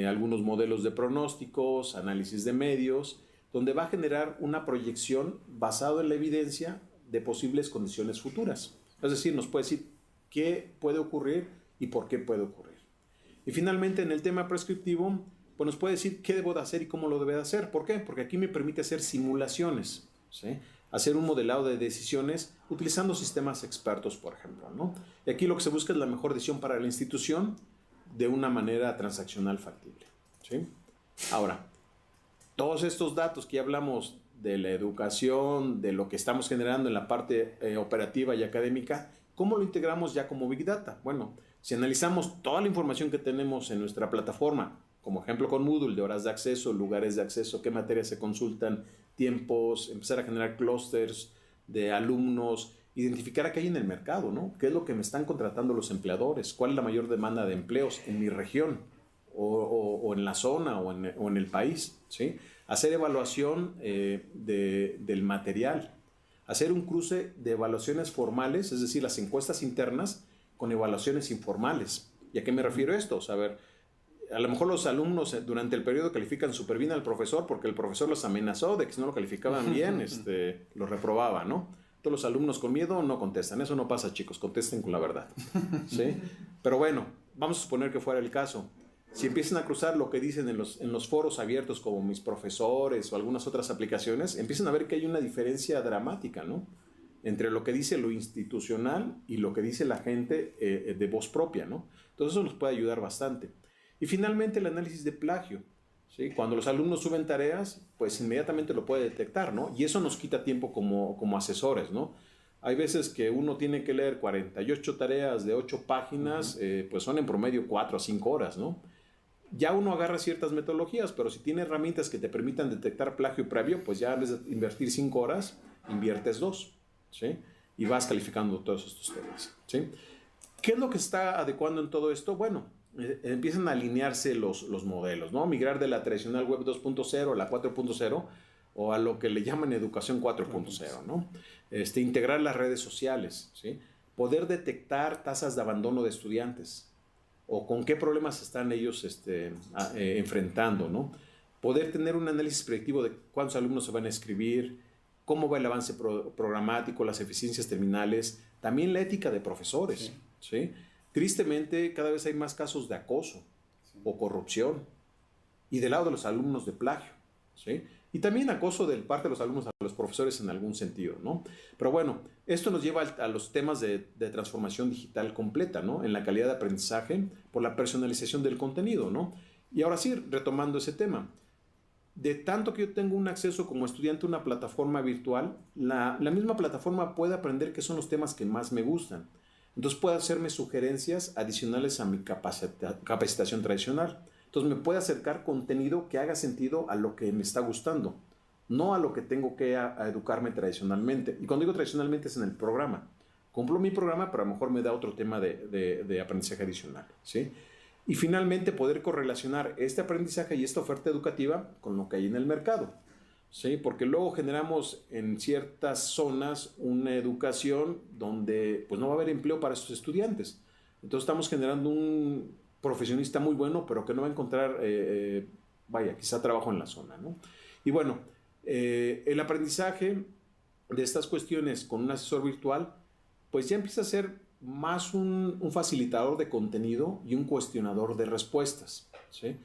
Speaker 2: algunos modelos de pronósticos, análisis de medios, donde va a generar una proyección basada en la evidencia de posibles condiciones futuras. Es decir, nos puede decir qué puede ocurrir y por qué puede ocurrir. Y finalmente, en el tema prescriptivo, pues nos puede decir qué debo de hacer y cómo lo debe de hacer. ¿Por qué? Porque aquí me permite hacer simulaciones, ¿sí? Hacer un modelado de decisiones utilizando sistemas expertos, por ejemplo, ¿no? Y aquí lo que se busca es la mejor decisión para la institución de una manera transaccional factible, ¿sí? Ahora, todos estos datos que ya hablamos de la educación, de lo que estamos generando en la parte operativa y académica, ¿cómo lo integramos ya como Big Data? Bueno, si analizamos toda la información que tenemos en nuestra plataforma, como ejemplo con Moodle, de horas de acceso, lugares de acceso, qué materias se consultan, tiempos, empezar a generar clústeres de alumnos, identificar qué hay en el mercado, ¿no? ¿Qué es lo que me están contratando los empleadores? ¿Cuál es la mayor demanda de empleos en mi región o en la zona o en el país? ¿Sí? Hacer evaluación del material, hacer un cruce de evaluaciones formales, es decir, las encuestas internas con evaluaciones informales. ¿Y a qué me refiero esto? O sea, a lo mejor los alumnos durante el periodo califican súper bien al profesor porque el profesor los amenazó de que si no lo calificaban bien, los reprobaba, ¿no? Todos los alumnos con miedo no contestan. Eso no pasa, chicos. Contesten con la verdad, ¿sí? Pero bueno, vamos a suponer que fuera el caso. Si empiezan a cruzar lo que dicen en los foros abiertos como mis profesores o algunas otras aplicaciones, empiezan a ver que hay una diferencia dramática, ¿no? Entre lo que dice lo institucional y lo que dice la gente de voz propia, ¿no? Entonces eso nos puede ayudar bastante. Y finalmente el análisis de plagio, ¿sí? Cuando los alumnos suben tareas, pues inmediatamente lo puede detectar, ¿no? Y eso nos quita tiempo como asesores, ¿no? Hay veces que uno tiene que leer 48 tareas de 8 páginas, pues son en promedio 4 a 5 horas, ¿no? Ya uno agarra ciertas metodologías, pero si tiene herramientas que te permitan detectar plagio previo, pues ya en vez de invertir 5 horas, inviertes 2, ¿sí? Y vas calificando todos estos temas, ¿sí? ¿Qué es lo que está adecuando en todo esto? Bueno, empiezan a alinearse los modelos, ¿no? Migrar de la tradicional web 2.0 a la 4.0 o a lo que le llaman educación 4.0, ¿no? Integrar las redes sociales, ¿sí? Poder detectar tasas de abandono de estudiantes o con qué problemas están ellos enfrentando, ¿no? Poder tener un análisis predictivo de cuántos alumnos se van a inscribir, cómo va el avance programático, las eficiencias terminales, también la ética de profesores, ¿sí? Tristemente, cada vez hay más casos de acoso o corrupción y del lado de los alumnos de plagio, ¿sí? Y también acoso de parte de los alumnos a los profesores en algún sentido, ¿no? Pero bueno, esto nos lleva a los temas de transformación digital completa, ¿no? En la calidad de aprendizaje por la personalización del contenido, ¿no? Y ahora sí, retomando ese tema, de tanto que yo tengo un acceso como estudiante a una plataforma virtual, la misma plataforma puede aprender qué son los temas que más me gustan. Entonces puede hacerme sugerencias adicionales a mi capacitación tradicional. Entonces me puede acercar contenido que haga sentido a lo que me está gustando, no a lo que tengo que a educarme tradicionalmente. Y cuando digo tradicionalmente es en el programa. Cumplo mi programa, pero a lo mejor me da otro tema de aprendizaje adicional, ¿sí? Y finalmente poder correlacionar este aprendizaje y esta oferta educativa con lo que hay en el mercado, ¿sí? Porque luego generamos en ciertas zonas una educación donde pues no va a haber empleo para esos estudiantes. Entonces estamos generando un profesionista muy bueno, pero que no va a encontrar, quizá trabajo en la zona, ¿no? Y bueno, el aprendizaje de estas cuestiones con un asesor virtual, pues ya empieza a ser más un facilitador de contenido y un cuestionador de respuestas, ¿sí?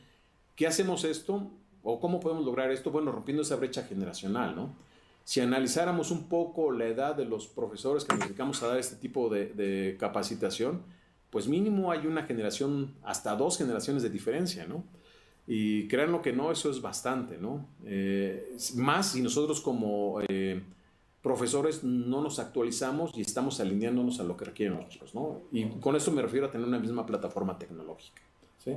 Speaker 2: ¿Qué hacemos esto? ¿O cómo podemos lograr esto? Bueno, rompiendo esa brecha generacional, ¿no? Si analizáramos un poco la edad de los profesores que nos dedicamos a dar este tipo de capacitación, pues mínimo hay una generación, hasta 2 generaciones de diferencia, ¿no? Y créanlo que no, eso es bastante, ¿no? Más si nosotros como profesores no nos actualizamos y estamos alineándonos a lo que requieren los chicos, ¿no? Y con eso me refiero a tener una misma plataforma tecnológica, ¿sí?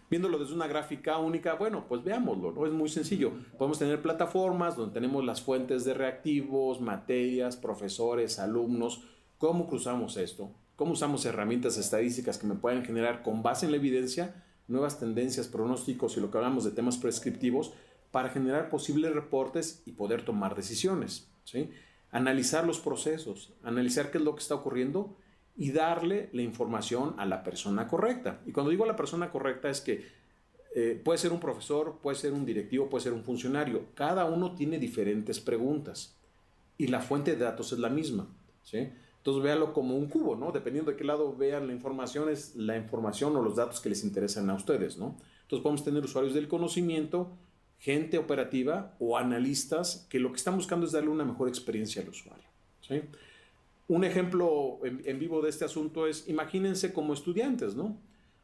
Speaker 2: Viéndolo desde una gráfica única, bueno, pues veámoslo, ¿no? Es muy sencillo. Podemos tener plataformas donde tenemos las fuentes de reactivos, materias, profesores, alumnos. ¿Cómo cruzamos esto? ¿Cómo usamos herramientas estadísticas que me puedan generar con base en la evidencia nuevas tendencias, pronósticos y lo que hablamos de temas prescriptivos para generar posibles reportes y poder tomar decisiones, ¿sí? Analizar los procesos, analizar qué es lo que está ocurriendo y darle la información a la persona correcta. Y cuando digo a la persona correcta es que
Speaker 3: puede ser un profesor, puede ser un directivo, puede ser un funcionario. Cada uno tiene diferentes preguntas y la fuente de datos es la misma, ¿sí? Entonces véanlo como un cubo, ¿no? Dependiendo de qué lado vean la información, es la información o los datos que les interesan a ustedes, ¿no? Entonces podemos tener usuarios del conocimiento, gente operativa o analistas que lo que están buscando es darle una mejor experiencia al usuario, ¿sí? Un ejemplo en vivo de este asunto es, imagínense como estudiantes, ¿no?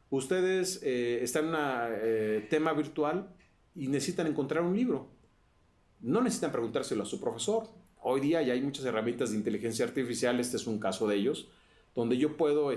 Speaker 3: Ustedes están en un tema virtual y necesitan encontrar un libro. No necesitan preguntárselo a su profesor. Hoy día ya hay muchas herramientas de inteligencia artificial, este es un caso de ellos, donde yo puedo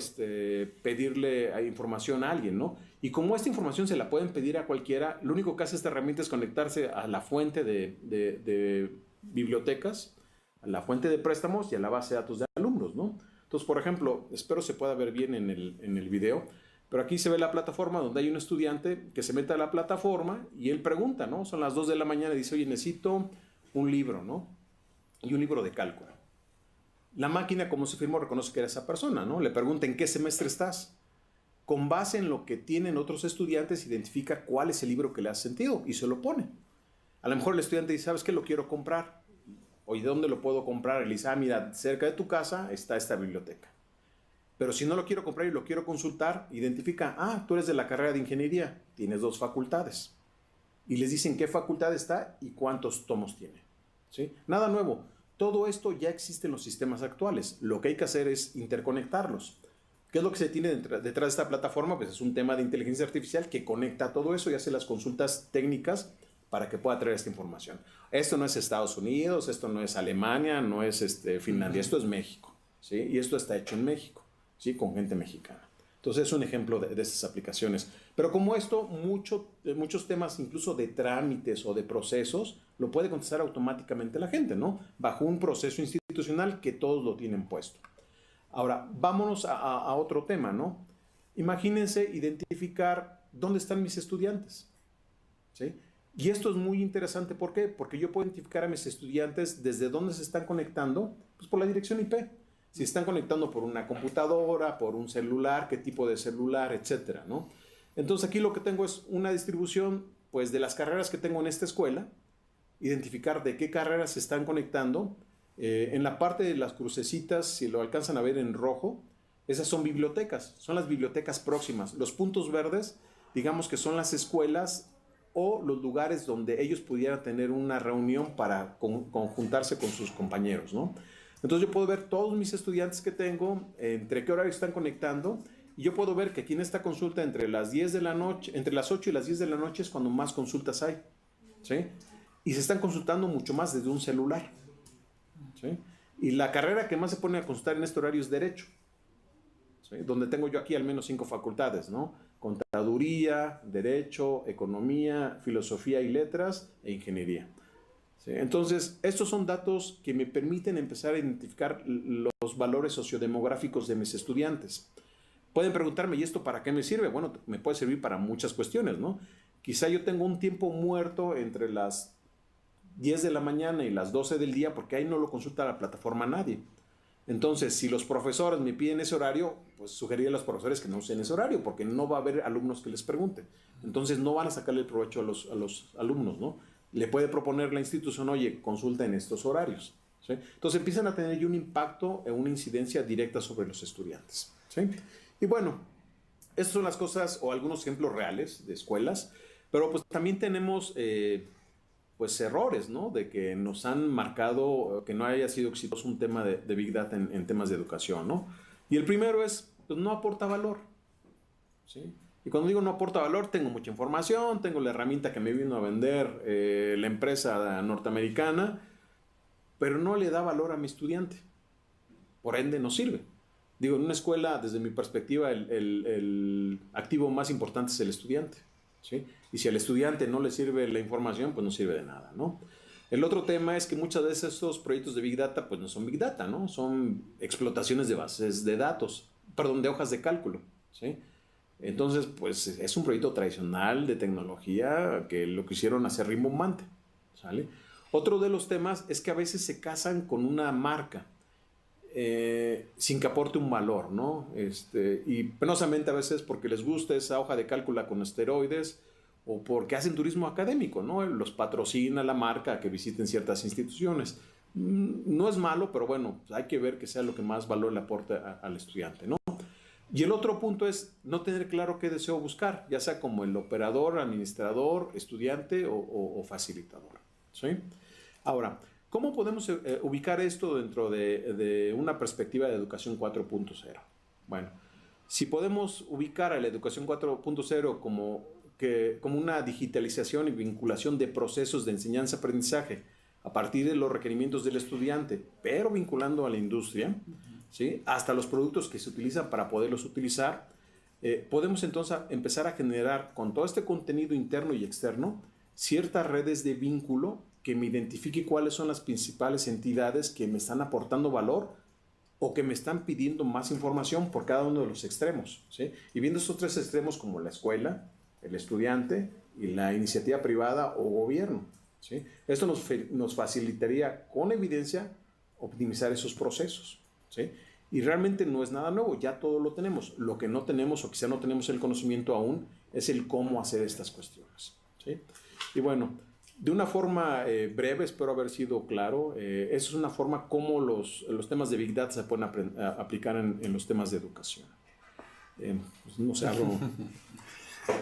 Speaker 3: pedirle información a alguien, ¿no? Y como esta información se la pueden pedir a cualquiera, lo único que hace esta herramienta es conectarse a la fuente de bibliotecas, a la fuente de préstamos y a la base de datos de alumnos, ¿no? Entonces, por ejemplo, espero se pueda ver bien en el video, pero aquí se ve la plataforma donde hay un estudiante que se mete a la plataforma y él pregunta, ¿no? Son las 2 de la mañana y dice, oye, necesito un libro, ¿no? Y un libro de cálculo. La máquina, como se firmó, reconoce que era esa persona, ¿no? Le pregunta, ¿en qué semestre estás? Con base en lo que tienen otros estudiantes, identifica cuál es el libro que le hace sentido y se lo pone. A lo mejor el estudiante dice, ¿sabes qué? Lo quiero comprar. Oye, ¿dónde lo puedo comprar? Él dice, mira, cerca de tu casa está esta biblioteca. Pero si no lo quiero comprar y lo quiero consultar, identifica, tú eres de la carrera de ingeniería, tienes 2 facultades. Y les dicen qué facultad está y cuántos tomos tiene. ¿Sí? Nada nuevo. Todo esto ya existe en los sistemas actuales. Lo que hay que hacer es interconectarlos. ¿Qué es lo que se tiene detrás de esta plataforma? Pues es un tema de inteligencia artificial que conecta todo eso y hace las consultas técnicas para que pueda traer esta información. Esto no es Estados Unidos, esto no es Alemania, no es Finlandia, esto es México, ¿sí? Y esto está hecho en México, ¿sí? Con gente mexicana. Entonces es un ejemplo de estas aplicaciones. Pero como esto, muchos temas incluso de trámites o de procesos, lo puede contestar automáticamente la gente, ¿no? Bajo un proceso institucional que todos lo tienen puesto. Ahora, vámonos a otro tema, ¿no? Imagínense identificar dónde están mis estudiantes, ¿sí? Y esto es muy interesante, ¿por qué? Porque yo puedo identificar a mis estudiantes desde dónde se están conectando, pues por la dirección IP. Si están conectando por una computadora, por un celular, qué tipo de celular, etcétera, ¿no? Entonces aquí lo que tengo es una distribución, pues, de las carreras que tengo en esta escuela, identificar de qué carreras se están conectando. En la parte de las crucecitas, si lo alcanzan a ver en rojo, esas son bibliotecas, son las bibliotecas próximas. Los puntos verdes, digamos que son las escuelas o los lugares donde ellos pudieran tener una reunión para conjuntarse con sus compañeros, ¿no? Entonces yo puedo ver todos mis estudiantes que tengo, entre qué horario están conectando, y yo puedo ver que aquí en esta consulta entre las 10 de la noche, entre las 8 y las 10 de la noche es cuando más consultas hay, ¿sí? Y se están consultando mucho más desde un celular, ¿sí? Y la carrera que más se pone a consultar en este horario es Derecho, ¿sí? Donde tengo yo aquí al menos 5 facultades, ¿no? Contaduría, Derecho, Economía, Filosofía y Letras e Ingeniería. ¿Sí? Entonces, estos son datos que me permiten empezar a identificar los valores sociodemográficos de mis estudiantes. Pueden preguntarme, ¿y esto para qué me sirve? Bueno, me puede servir para muchas cuestiones, ¿no? Quizá yo tengo un tiempo muerto entre las 10 de la mañana y las 12 del día porque ahí no lo consulta la plataforma nadie. Entonces, si los profesores me piden ese horario, pues sugeriría a los profesores que no usen ese horario porque no va a haber alumnos que les pregunten. Entonces, no van a sacarle el provecho a los alumnos, ¿no? Le puede proponer la institución, oye, consulta en estos horarios, ¿sí? Entonces empiezan a tener un impacto, una incidencia directa sobre los estudiantes, ¿sí? Y bueno, estas son las cosas o algunos ejemplos reales de escuelas, pero pues también tenemos pues errores, ¿no? De que nos han marcado que no haya sido exitoso un tema de Big Data en temas de educación, ¿no? Y el primero es, pues no aporta valor, ¿sí? Y cuando digo no aporta valor, tengo mucha información, tengo la herramienta que me vino a vender la empresa norteamericana, pero no le da valor a mi estudiante. Por ende, no sirve. Digo, en una escuela, desde mi perspectiva, el activo más importante es el estudiante, ¿sí? Y si al estudiante no le sirve la información, pues no sirve de nada, ¿no? El otro tema es que muchas veces estos proyectos de Big Data, pues no son Big Data, ¿no? Son explotaciones de bases de datos, perdón, de hojas de cálculo, ¿sí? Entonces, pues es un proyecto tradicional de tecnología que lo quisieron hacer rimbombante, ¿sale? Otro de los temas es que a veces se casan con una marca sin que aporte un valor, ¿no? Y penosamente a veces porque les gusta esa hoja de cálculo con esteroides o porque hacen turismo académico, ¿no? Los patrocina la marca a que visiten ciertas instituciones. No es malo, pero bueno, hay que ver que sea lo que más valor le aporte al estudiante, ¿no? Y el otro punto es no tener claro qué deseo buscar, ya sea como el operador, administrador, estudiante o facilitador, ¿sí? Ahora, ¿cómo podemos ubicar esto dentro de una perspectiva de educación 4.0? Bueno, si podemos ubicar a la educación 4.0 como una digitalización y vinculación de procesos de enseñanza-aprendizaje a partir de los requerimientos del estudiante, pero vinculando a la industria, ¿sí? Hasta los productos que se utilizan para poderlos utilizar, podemos entonces empezar a generar con todo este contenido interno y externo ciertas redes de vínculo que me identifique cuáles son las principales entidades que me están aportando valor o que me están pidiendo más información por cada uno de los extremos, ¿sí? Y viendo estos tres extremos como la escuela, el estudiante y la iniciativa privada o gobierno, ¿sí? Esto nos facilitaría con evidencia optimizar esos procesos, ¿sí? Y realmente no es nada nuevo, ya todo lo tenemos. Lo que no tenemos o quizá no tenemos el conocimiento aún es el cómo hacer estas cuestiones, ¿sí? Y bueno, de una forma breve, espero haber sido claro, esa es una forma como los temas de Big Data se pueden aplicar en los temas de educación. Pues no sé, algo...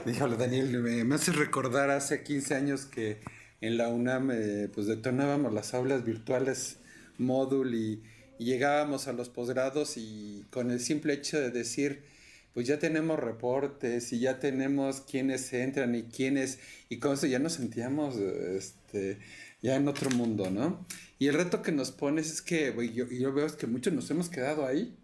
Speaker 1: Dígalo, Daniel, me hace recordar hace 15 años que en la UNAM pues detonábamos las aulas virtuales Moodle y llegábamos a los posgrados y con el simple hecho de decir, pues ya tenemos reportes y ya tenemos quiénes entran y quiénes, y con eso ya nos sentíamos ya en otro mundo, ¿no? Y el reto que nos pones es que, yo veo es que muchos nos hemos quedado ahí.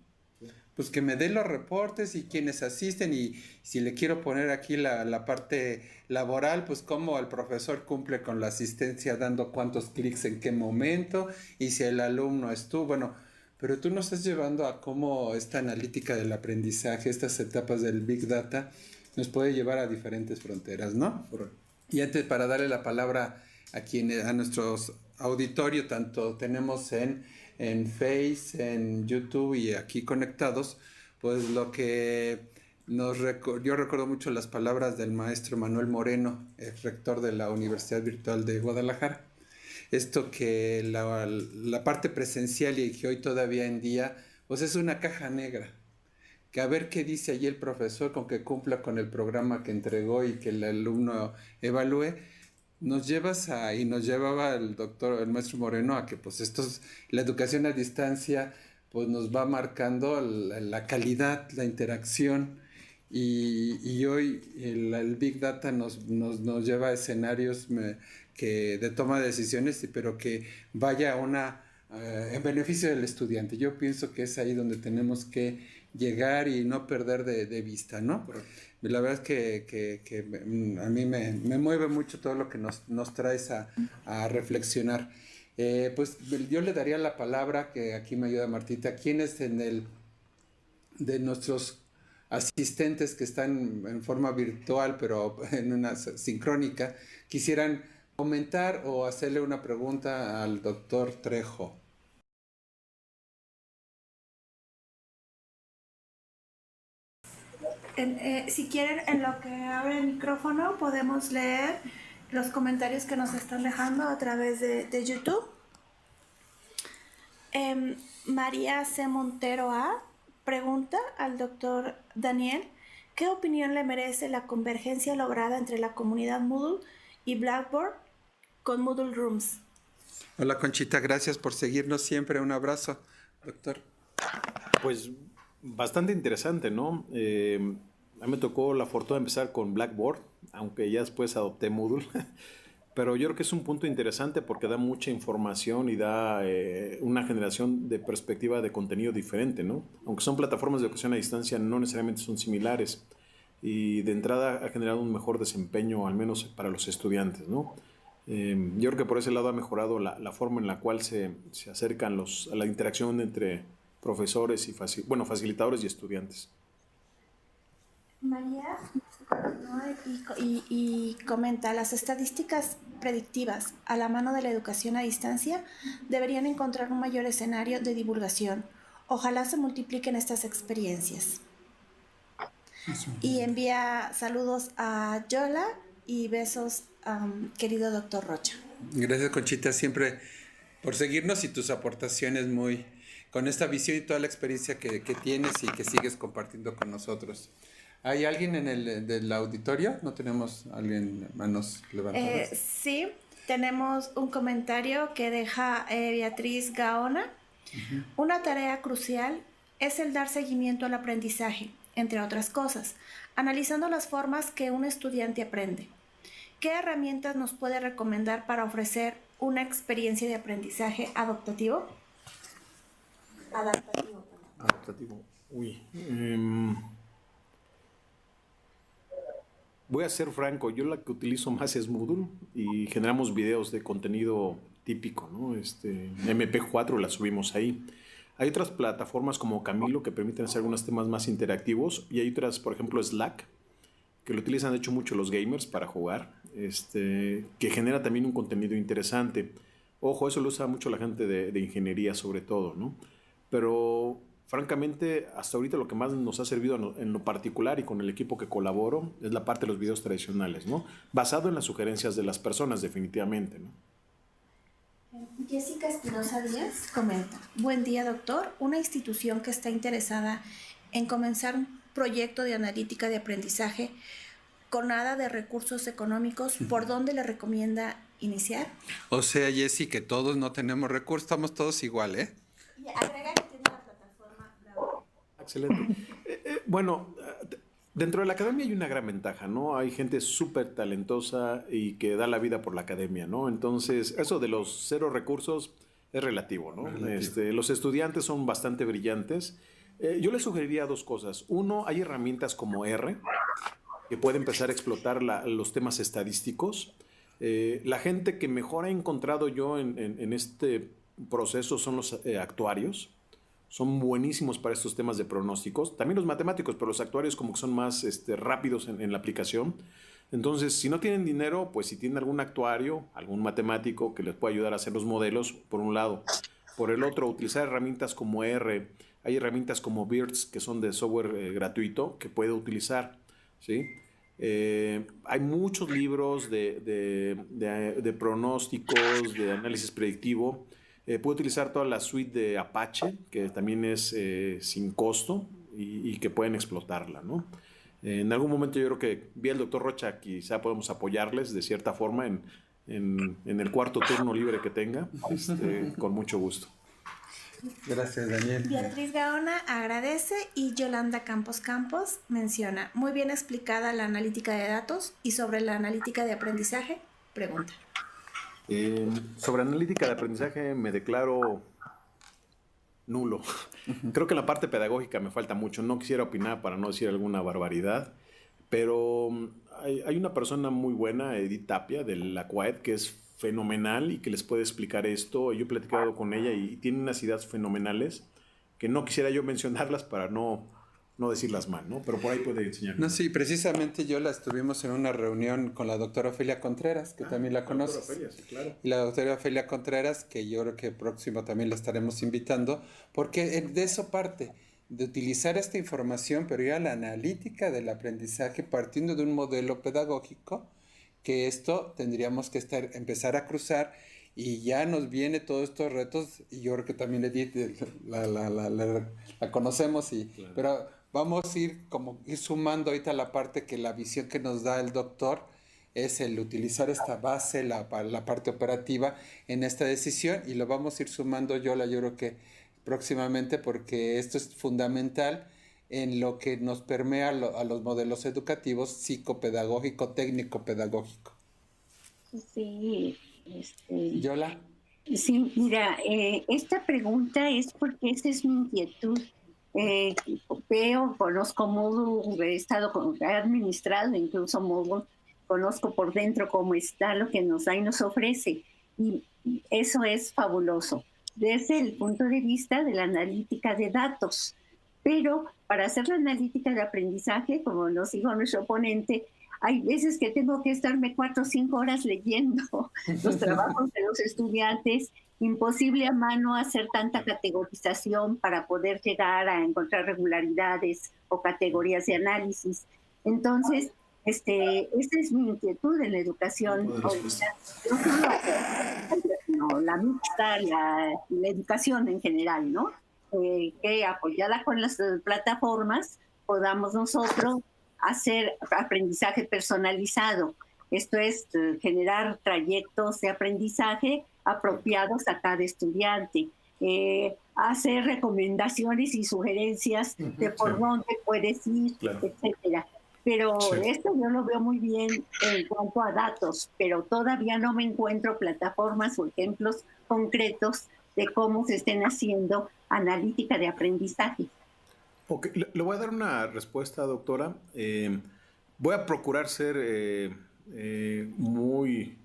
Speaker 1: Pues que me dé los reportes y quienes asisten, y si le quiero poner aquí la parte laboral, pues cómo el profesor cumple con la asistencia dando cuántos clics en qué momento y si el alumno estuvo, bueno, pero tú nos estás llevando a cómo esta analítica del aprendizaje, estas etapas del Big Data nos puede llevar a diferentes fronteras, ¿no? Y antes, para darle la palabra a nuestros auditorios, tanto tenemos en Face, en YouTube y aquí conectados, pues lo que yo recuerdo mucho las palabras del maestro Manuel Moreno, el rector de la Universidad Virtual de Guadalajara. Esto que la parte presencial y que hoy todavía en día, pues es una caja negra. Que a ver qué dice allí el profesor con que cumpla con el programa que entregó y que el alumno evalúe, nos llevaba el maestro Moreno a que pues la educación a distancia pues nos va marcando la calidad, la interacción y hoy el Big Data nos lleva a escenarios de toma de decisiones, pero que vaya en beneficio del estudiante. Yo pienso que es ahí donde tenemos que llegar y no perder de vista, ¿no? Correcto. La verdad es que a mí me mueve mucho todo lo que nos traes a reflexionar. Pues yo le daría la palabra, que aquí me ayuda Martita, ¿quiénes de nuestros asistentes que están en forma virtual, pero en una sincrónica, quisieran comentar o hacerle una pregunta al doctor Trejo?
Speaker 4: Si quieren, en lo que abre el micrófono, podemos leer los comentarios que nos están dejando a través de YouTube. María C. Montero A. pregunta al doctor Daniel, ¿qué opinión le merece la convergencia lograda entre la comunidad Moodle y Blackboard con Moodle Rooms?
Speaker 1: Hola Conchita, gracias por seguirnos siempre. Un abrazo, doctor.
Speaker 3: Pues bastante interesante, ¿no? A mí me tocó la fortuna de empezar con Blackboard, aunque ya después adopté Moodle. Pero yo creo que es un punto interesante porque da mucha información y da una generación de perspectiva de contenido diferente, ¿no? Aunque son plataformas de educación a distancia, no necesariamente son similares. Y de entrada ha generado un mejor desempeño, al menos para los estudiantes, ¿no? Yo creo que por ese lado ha mejorado la forma en la cual se acercan a la interacción entre profesores y facilitadores y estudiantes.
Speaker 4: María y comenta, las estadísticas predictivas a la mano de la educación a distancia deberían encontrar un mayor escenario de divulgación. Ojalá se multipliquen estas experiencias. Y envía saludos a Yola y besos, querido doctor Rocha.
Speaker 1: Gracias, Conchita, siempre por seguirnos y tus aportaciones muy con esta visión y toda la experiencia que tienes y que sigues compartiendo con nosotros. ¿Hay alguien en el del auditorio? ¿No tenemos alguien manos levantadas?
Speaker 4: Sí, tenemos un comentario que deja Beatriz Gaona. Una tarea crucial es el dar seguimiento al aprendizaje, entre otras cosas, analizando las formas que un estudiante aprende. ¿Qué herramientas nos puede recomendar para ofrecer una experiencia de aprendizaje adaptativo?
Speaker 3: Adaptativo. Uy. Voy a ser franco, yo la que utilizo más es Moodle y generamos videos de contenido típico, ¿no? MP4 la subimos ahí. Hay otras plataformas como Camilo que permiten hacer algunos temas más interactivos y hay otras, por ejemplo, Slack, que lo utilizan de hecho mucho los gamers para jugar, que genera también un contenido interesante. Ojo, eso lo usa mucho la gente de ingeniería sobre todo, ¿no? Pero francamente, hasta ahorita lo que más nos ha servido en lo particular y con el equipo que colaboro es la parte de los videos tradicionales, ¿no? Basado en las sugerencias de las personas, definitivamente, ¿no?
Speaker 4: Jessica Espinosa Díaz comenta: buen día, doctor. Una institución que está interesada en comenzar un proyecto de analítica de aprendizaje con nada de recursos económicos, ¿por dónde le recomienda iniciar?
Speaker 1: O sea, Jessy, que todos no tenemos recursos, estamos todos igual, ¿eh?
Speaker 4: Y agrega que tiene la plataforma Blackboard.
Speaker 3: Excelente. Bueno, dentro de la academia hay una gran ventaja, ¿no? Hay gente súper talentosa y que da la vida por la academia, ¿no? Entonces, eso de los 0 recursos es relativo, ¿no? Los estudiantes son bastante brillantes. Yo les sugeriría 2 cosas. Uno, hay herramientas como R, que puede empezar a explotar los temas estadísticos. La gente que mejor ha encontrado yo en este proceso son los actuarios. Son buenísimos para estos temas de pronósticos. También los matemáticos, pero los actuarios como que son más rápidos en la aplicación. Entonces, si no tienen dinero, pues si tienen algún actuario, algún matemático que les pueda ayudar a hacer los modelos, por un lado. Por el otro, utilizar herramientas como R. Hay herramientas como BIRDS, que son de software gratuito, que puede utilizar, ¿sí? Hay muchos libros de pronósticos, de análisis predictivo. Puede utilizar toda la suite de Apache, que también es sin costo y que pueden explotarla, ¿no? En algún momento yo creo que vía el doctor Rocha quizá podemos apoyarles de cierta forma en el cuarto turno libre que tenga, con mucho gusto.
Speaker 1: Gracias, Daniel.
Speaker 4: Beatriz Gaona agradece y Yolanda Campos menciona: muy bien explicada la analítica de datos. Y sobre la analítica de aprendizaje, pregunta.
Speaker 3: Sobre analítica de aprendizaje me declaro nulo. Creo que en la parte pedagógica me falta mucho. No quisiera opinar para no decir alguna barbaridad, pero hay una persona muy buena, Edith Tapia, de la CUAED, que es fenomenal y que les puede explicar esto. Yo he platicado con ella y tiene unas ideas fenomenales que no quisiera yo mencionarlas para no decirlas mal, ¿no? Pero por ahí puede enseñar.
Speaker 1: No, sí, precisamente yo la estuvimos en una reunión con la doctora Ofelia Contreras, que también la conoces.
Speaker 3: Ofelia, sí, claro.
Speaker 1: Y la doctora Ofelia Contreras, que yo creo que próximo también la estaremos invitando, porque de eso parte, de utilizar esta información, pero ya la analítica del aprendizaje partiendo de un modelo pedagógico, que esto tendríamos que empezar a cruzar, y ya nos viene todos estos retos, y yo creo que también Edith la conocemos, claro. Pero vamos a ir sumando ahorita la parte que la visión que nos da el doctor es el utilizar esta base, la parte operativa en esta decisión, y lo vamos a ir sumando yo creo que próximamente, porque esto es fundamental en lo que nos permea a los modelos educativos psicopedagógico, técnico-pedagógico.
Speaker 5: Sí.
Speaker 1: ¿Yola?
Speaker 5: Sí, mira, esta pregunta es porque esa es mi inquietud. Conozco Moodle, he administrado incluso Moodle, conozco por dentro cómo está, lo que nos da y nos ofrece, y eso es fabuloso desde el punto de vista de la analítica de datos. Pero para hacer la analítica de aprendizaje, como nos dijo nuestro ponente, hay veces que tengo que estarme 4 o 5 horas leyendo los trabajos de los estudiantes. Imposible a mano hacer tanta categorización para poder llegar a encontrar regularidades o categorías de análisis. Entonces, Esa es mi inquietud en la educación ahorita. No, la mixta, la educación en general, ¿no? Que apoyada con las plataformas podamos nosotros hacer aprendizaje personalizado. Esto es generar trayectos de aprendizaje apropiados a cada estudiante. Hacer recomendaciones y sugerencias de por dónde puedes ir, etcétera. Pero esto yo lo veo muy bien en cuanto a datos, pero todavía no me encuentro plataformas o ejemplos concretos de cómo se estén haciendo analítica de aprendizaje.
Speaker 3: Ok, le voy a dar una respuesta, doctora. Voy a procurar ser muy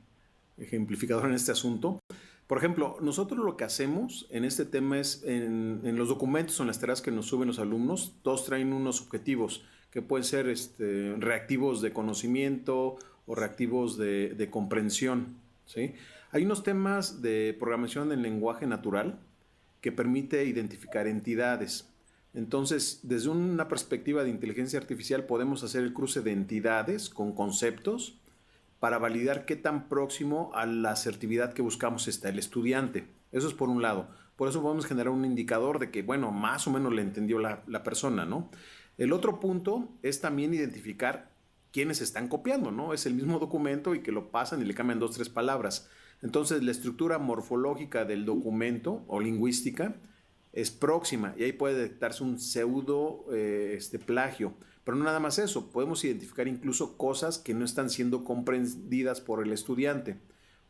Speaker 3: ejemplificador en este asunto. Por ejemplo, nosotros lo que hacemos en este tema es, en los documentos o en las tareas que nos suben los alumnos, todos traen unos objetivos que pueden ser reactivos de conocimiento o reactivos de comprensión, ¿sí? Hay unos temas de programación en lenguaje natural que permite identificar entidades. Entonces, desde una perspectiva de inteligencia artificial podemos hacer el cruce de entidades con conceptos para validar qué tan próximo a la asertividad que buscamos está el estudiante. Eso es por un lado. Por eso podemos generar un indicador de que, bueno, más o menos le entendió la persona, ¿no? El otro punto es también identificar quiénes están copiando, ¿no? Es el mismo documento y que lo pasan y le cambian 2 o 3 palabras. Entonces, la estructura morfológica del documento o lingüística es próxima y ahí puede detectarse un pseudo plagio. Pero no nada más eso, podemos identificar incluso cosas que no están siendo comprendidas por el estudiante.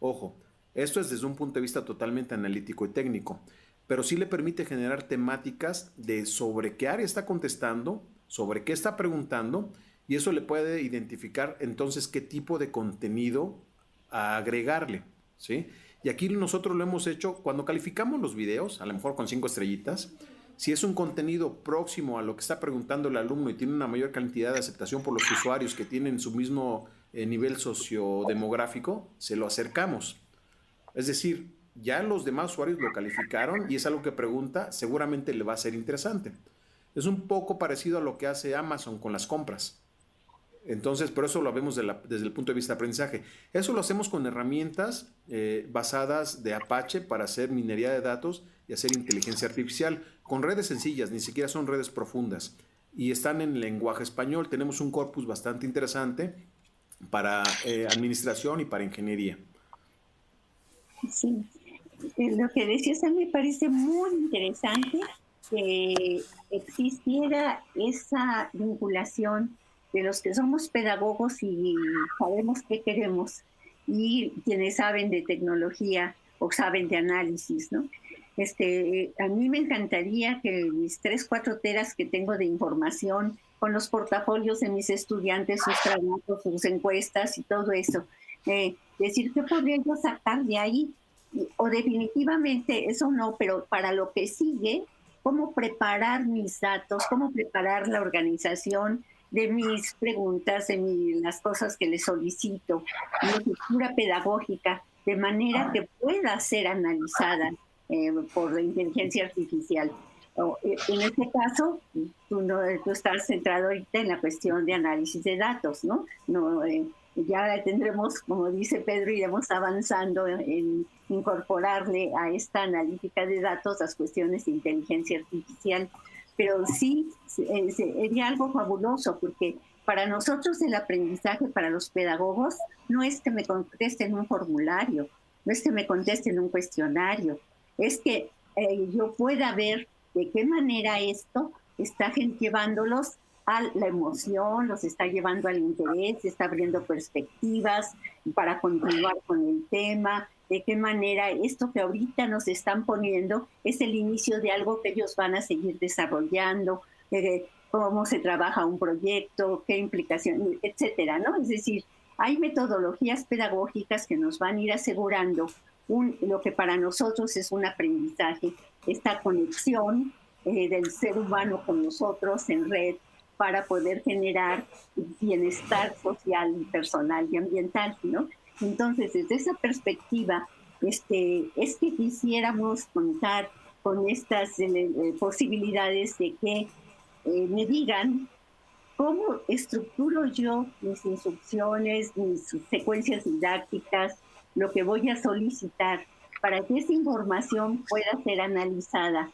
Speaker 3: Ojo, esto es desde un punto de vista totalmente analítico y técnico, pero sí le permite generar temáticas de sobre qué área está contestando, sobre qué está preguntando, y eso le puede identificar entonces qué tipo de contenido agregarle, ¿sí? Y aquí nosotros lo hemos hecho cuando calificamos los videos, a lo mejor con 5 estrellitas. Si es un contenido próximo a lo que está preguntando el alumno y tiene una mayor cantidad de aceptación por los usuarios que tienen su mismo nivel sociodemográfico, se lo acercamos. Es decir, ya los demás usuarios lo calificaron y es algo que pregunta, seguramente le va a ser interesante. Es un poco parecido a lo que hace Amazon con las compras. Entonces, por eso lo vemos desde el punto de vista de aprendizaje. Eso lo hacemos con herramientas basadas de Apache para hacer minería de datos y hacer inteligencia artificial, con redes sencillas, ni siquiera son redes profundas. Y están en lenguaje español. Tenemos un corpus bastante interesante para administración y para ingeniería.
Speaker 5: Sí, lo que decías a mí me parece muy interesante que existiera esa vinculación de los que somos pedagogos y sabemos qué queremos y quienes saben de tecnología o saben de análisis, ¿no? A mí me encantaría que mis 3-4 teras que tengo de información con los portafolios de mis estudiantes, sus trabajos, sus encuestas y todo eso, decir qué podría yo sacar de ahí, o definitivamente eso no, pero para lo que sigue, cómo preparar mis datos, cómo preparar la organización de mis preguntas, de las cosas que les solicito, una estructura pedagógica, de manera que pueda ser analizada por la inteligencia artificial. En este caso, tú estás centrado ahorita en la cuestión de análisis de datos, ¿no? Ya tendremos, como dice Pedro, iremos avanzando en incorporarle a esta analítica de datos las cuestiones de inteligencia artificial. Pero sí, sería algo fabuloso, porque para nosotros el aprendizaje, para los pedagogos, no es que me contesten un formulario, no es que me contesten un cuestionario, es que yo pueda ver de qué manera esto está llevándolos a la emoción, los está llevando al interés, está abriendo perspectivas para continuar con el tema, de qué manera esto que ahorita nos están poniendo es el inicio de algo que ellos van a seguir desarrollando, cómo se trabaja un proyecto, qué implicaciones, etcétera, ¿no? Es decir, hay metodologías pedagógicas que nos van a ir asegurando lo que para nosotros es un aprendizaje, esta conexión del ser humano con nosotros en red para poder generar bienestar social, personal y ambiental, ¿no? Entonces, desde esa perspectiva, es que quisiéramos contar con estas posibilidades de que me digan ¿cómo estructuro yo mis instrucciones, mis secuencias didácticas, lo que voy a solicitar para que esa información pueda ser analizada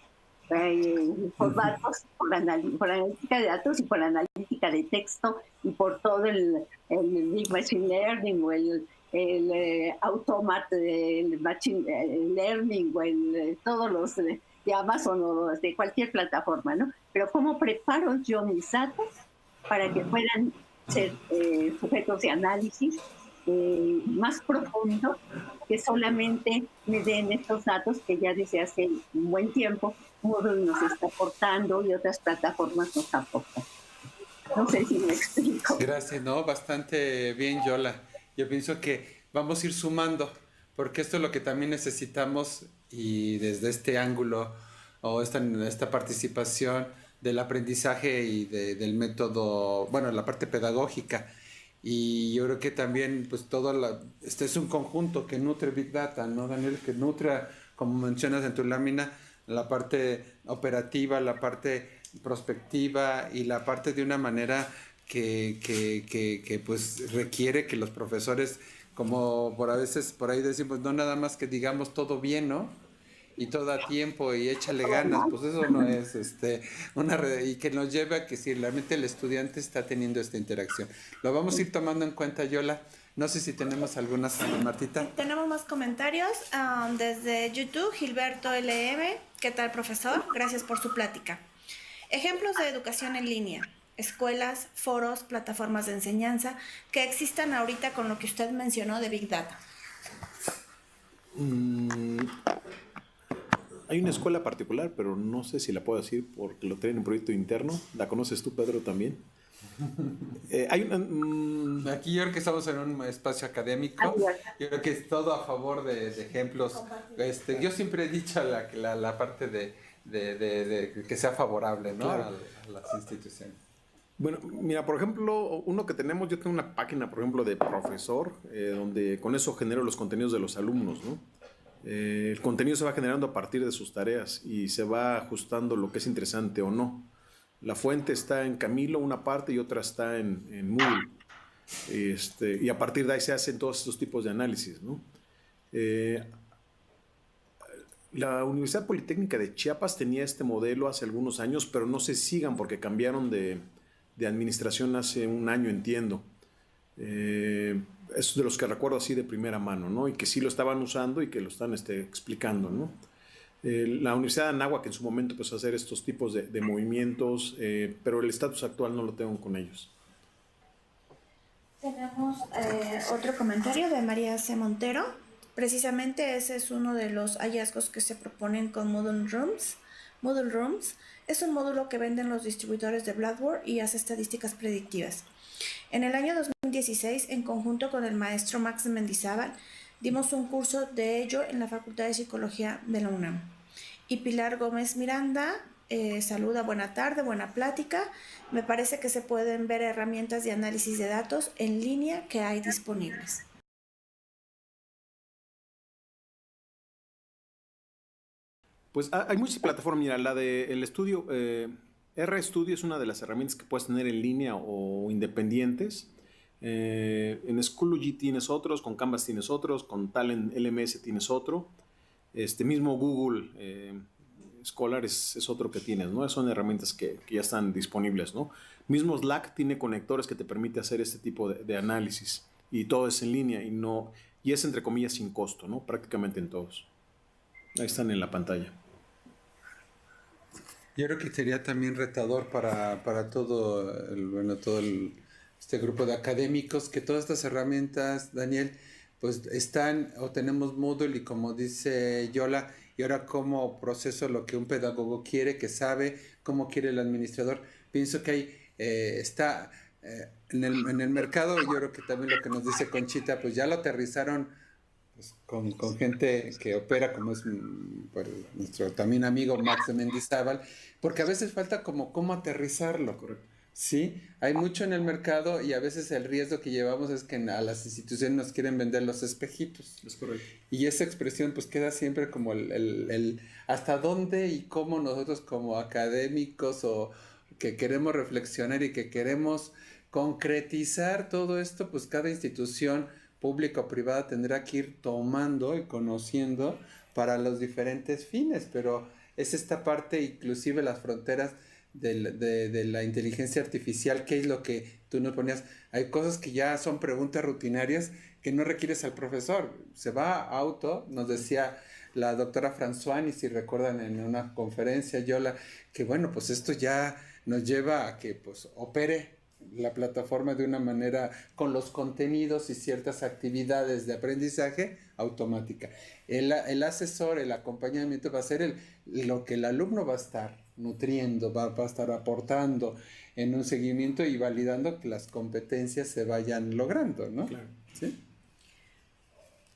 Speaker 5: por datos, por analítica de datos y por analítica de texto y por todo el Big Machine Learning o el Automate, el Machine Learning o todos los de Amazon o de cualquier plataforma, ¿no? Pero ¿cómo preparo yo mis datos para que puedan ser sujetos de análisis más profundo, que solamente me den estos datos que ya desde hace un buen tiempo Moodle nos está aportando y otras plataformas nos aportan? No sé si me explico.
Speaker 1: Gracias, no, bastante bien, Yola. Yo pienso que vamos a ir sumando, porque esto es lo que también necesitamos y desde este ángulo o esta participación del aprendizaje y del método, bueno, la parte pedagógica. Y yo creo que también, pues, este es un conjunto que nutre Big Data, ¿no, Daniel? Que nutre, como mencionas en tu lámina, la parte operativa, la parte prospectiva y la parte de una manera que pues requiere que los profesores, como a veces por ahí decimos, no nada más que digamos todo bien, ¿no? Y todo a tiempo y échale ganas, pues eso no es y que nos lleve a que si realmente el estudiante está teniendo esta interacción. Lo vamos a ir tomando en cuenta, Yola. No sé si tenemos algunas, Martita.
Speaker 4: Tenemos más comentarios desde YouTube. Gilberto LM, ¿qué tal, profesor? Gracias por su plática. Ejemplos de educación en línea, escuelas, foros, plataformas de enseñanza que existan ahorita con lo que usted mencionó de Big Data.
Speaker 3: Hay una escuela particular, pero no sé si la puedo decir porque lo traen en un proyecto interno. ¿La conoces tú, Pedro, también?
Speaker 1: Aquí yo creo que estamos en un espacio académico. Yo creo que es todo a favor de ejemplos. Yo siempre he dicho la parte de que sea favorable, ¿no?
Speaker 3: Claro.
Speaker 1: a las instituciones.
Speaker 3: Bueno, mira, por ejemplo, uno que tenemos, yo tengo una página, por ejemplo, de profesor, donde con eso genero los contenidos de los alumnos, ¿no? El contenido se va generando a partir de sus tareas y se va ajustando lo que es interesante o no. La fuente está en Camilo, una parte, y otra está en Moodle. Y a partir de ahí se hacen todos estos tipos de análisis, ¿no? La Universidad Politécnica de Chiapas tenía este modelo hace algunos años, pero no se sigan porque cambiaron de administración hace un año, entiendo. Es de los que recuerdo así de primera mano, ¿no? Y que sí lo estaban usando y que lo están explicando, ¿no? La Universidad de Anáhuac en su momento empezó a hacer estos tipos de movimientos, pero el estatus actual no lo tengo con ellos.
Speaker 4: Tenemos otro comentario de María C. Montero. Precisamente ese es uno de los hallazgos que se proponen con Moodle Rooms. Moodle Rooms es un módulo que venden los distribuidores de Blackboard y hace estadísticas predictivas. En el año 2016, en conjunto con el maestro Max de Mendizábal, dimos un curso de ello en la Facultad de Psicología de la UNAM. Y Pilar Gómez Miranda saluda, buena tarde, buena plática. Me parece que se pueden ver herramientas de análisis de datos en línea que hay disponibles.
Speaker 3: Pues hay muchas plataformas. Mira, la del estudio, RStudio es una de las herramientas que puedes tener en línea o independientes. En Schoology tienes otros, con Canvas tienes otros, con Talent LMS tienes otro. Mismo Google Scholar es otro que tienes, ¿no? Son herramientas que ya están disponibles, ¿no? Mismo Slack tiene conectores que te permite hacer este tipo de análisis y todo es en línea y es entre comillas sin costo, ¿no? Prácticamente en todos. Ahí están en la pantalla.
Speaker 1: Yo creo que sería también retador para todo este grupo de académicos que todas estas herramientas, Daniel, pues están o tenemos Moodle y como dice Yola, y ahora cómo proceso lo que un pedagogo quiere, que sabe, cómo quiere el administrador. Pienso que ahí está en el mercado. Yo creo que también lo que nos dice Conchita, pues ya lo aterrizaron pues, con gente que opera como es pues, nuestro también amigo Max de Mendizábal, porque a veces falta como cómo aterrizarlo.
Speaker 3: Correcto.
Speaker 1: Sí, hay mucho en el mercado y a veces el riesgo que llevamos es que a las instituciones nos quieren vender los espejitos.
Speaker 3: Es correcto.
Speaker 1: Y esa expresión pues queda siempre como el hasta dónde y cómo nosotros como académicos o que queremos reflexionar y que queremos concretizar todo esto, pues cada institución pública o privada tendrá que ir tomando y conociendo para los diferentes fines, pero es esta parte, inclusive las fronteras de la inteligencia artificial, que es lo que tú nos ponías. Hay cosas que ya son preguntas rutinarias que no requieres al profesor. Se va a auto, nos decía la doctora François, y si recuerdan en una conferencia, Yola, que bueno, pues esto ya nos lleva a que pues opere la plataforma de una manera con los contenidos y ciertas actividades de aprendizaje automática. El asesor, el acompañamiento va a ser lo que el alumno va a estar nutriendo, va a estar aportando en un seguimiento y validando que las competencias se vayan logrando, ¿no? Claro. ¿Sí?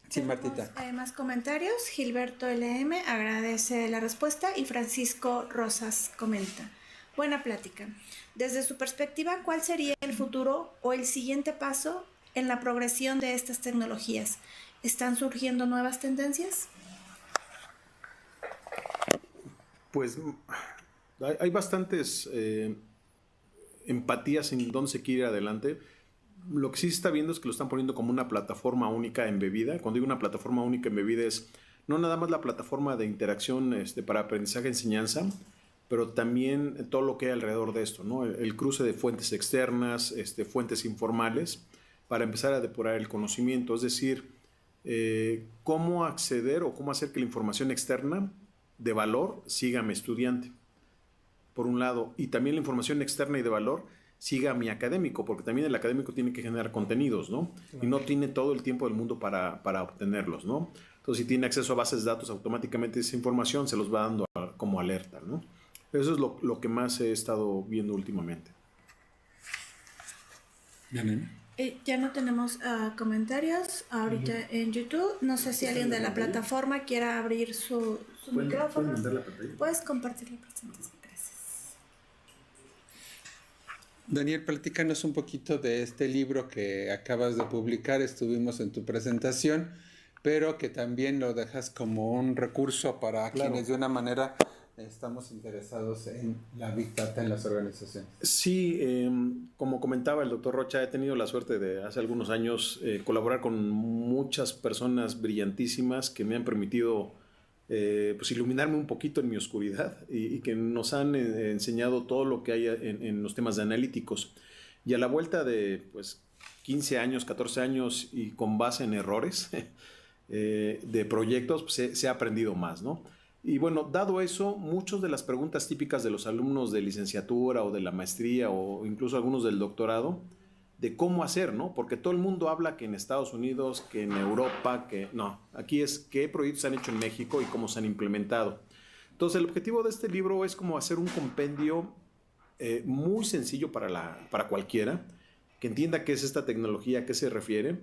Speaker 1: Sí, Martita.
Speaker 4: Más comentarios. Gilberto LM agradece la respuesta y Francisco Rosas comenta: buena plática. Desde su perspectiva, ¿cuál sería el futuro o el siguiente paso en la progresión de estas tecnologías? ¿Están surgiendo nuevas tendencias?
Speaker 3: Pues hay bastantes empatías en dónde se quiere ir adelante. Lo que sí se está viendo es que lo están poniendo como una plataforma única embebida. Cuando digo una plataforma única embebida es no nada más la plataforma de interacción para aprendizaje y enseñanza, pero también todo lo que hay alrededor de esto, ¿no? El cruce de fuentes externas, fuentes informales, para empezar a depurar el conocimiento. Es decir, cómo acceder o cómo hacer que la información externa de valor siga a mi estudiante, por un lado, y también la información externa y de valor siga a mi académico, porque también el académico tiene que generar contenidos, ¿no? Claro. Y no tiene todo el tiempo del mundo para obtenerlos, ¿no? Entonces, si tiene acceso a bases de datos, automáticamente esa información se los va dando como alerta, ¿no? Eso es lo que más he estado viendo últimamente.
Speaker 4: Ya no tenemos comentarios ahorita en YouTube. No sé si alguien de la plataforma quiera abrir su micrófono. ¿Puedes compartir la presentación? Gracias.
Speaker 1: Daniel, platícanos un poquito de este libro que acabas de publicar. Estuvimos en tu presentación, pero que también lo dejas como un recurso para quienes de una manera estamos interesados en la Big Data en las organizaciones.
Speaker 3: Sí, como comentaba el doctor Rocha, he tenido la suerte de hace algunos años colaborar con muchas personas brillantísimas que me han permitido pues iluminarme un poquito en mi oscuridad y que nos han enseñado todo lo que hay en los temas de analíticos. Y a la vuelta de pues 15 años, 14 años y con base en errores de proyectos, pues, se ha aprendido más, ¿no? Y bueno, dado eso, muchas de las preguntas típicas de los alumnos de licenciatura o de la maestría o incluso algunos del doctorado, de cómo hacer, ¿no? Porque todo el mundo habla que en Estados Unidos, que en Europa, que no. Aquí es qué proyectos se han hecho en México y cómo se han implementado. Entonces, el objetivo de este libro es como hacer un compendio muy sencillo para cualquiera, que entienda qué es esta tecnología, a qué se refiere,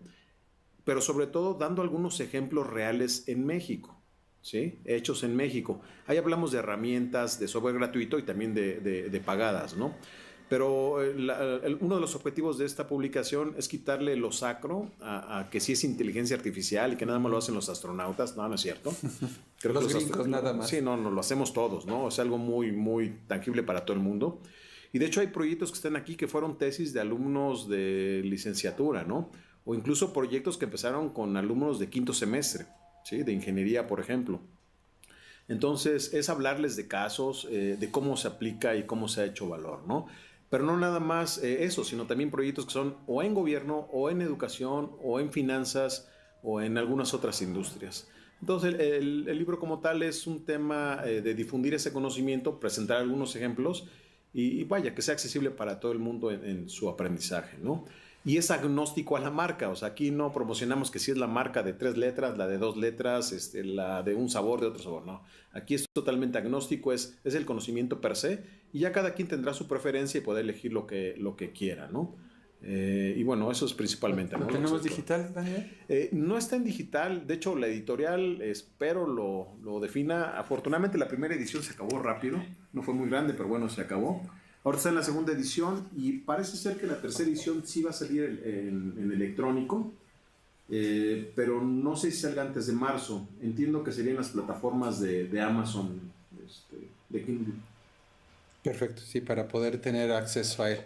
Speaker 3: pero sobre todo dando algunos ejemplos reales en México. ¿Sí? Hechos en México. Ahí hablamos de herramientas, de software gratuito y también de pagadas, ¿no? Pero uno de los objetivos de esta publicación es quitarle lo sacro a que sí es inteligencia artificial y que nada más lo hacen los astronautas. No, no es cierto.
Speaker 1: Creo los que gringos nada más.
Speaker 3: Sí, no, lo hacemos todos, ¿no? Es algo muy, muy tangible para todo el mundo. Y de hecho hay proyectos que están aquí que fueron tesis de alumnos de licenciatura, ¿no? O incluso proyectos que empezaron con alumnos de quinto semestre. ¿Sí? De ingeniería, por ejemplo. Entonces, es hablarles de casos, de cómo se aplica y cómo se ha hecho valor, ¿no? Pero no nada más eso, sino también proyectos que son o en gobierno, o en educación, o en finanzas, o en algunas otras industrias. Entonces, el libro como tal es un tema de difundir ese conocimiento, presentar algunos ejemplos y vaya, que sea accesible para todo el mundo en su aprendizaje, ¿no? Y es agnóstico a la marca, o sea, aquí no promocionamos que si es la marca de 3 letras, la de 2 letras, la de un sabor, de otro sabor, no. Aquí es totalmente agnóstico, es el conocimiento per se, y ya cada quien tendrá su preferencia y puede elegir lo que quiera, ¿no? Y bueno, eso es principalmente.
Speaker 1: ¿Lo tenemos digital, Daniel?
Speaker 3: No está en digital, de hecho la editorial espero lo defina. Afortunadamente la primera edición se acabó rápido, no fue muy grande, pero bueno, se acabó. Ahora está en la segunda edición y parece ser que la tercera edición sí va a salir en electrónico, pero no sé si salga antes de marzo. Entiendo que serían las plataformas de Amazon, de Kindle.
Speaker 1: Perfecto, sí, para poder tener acceso a él.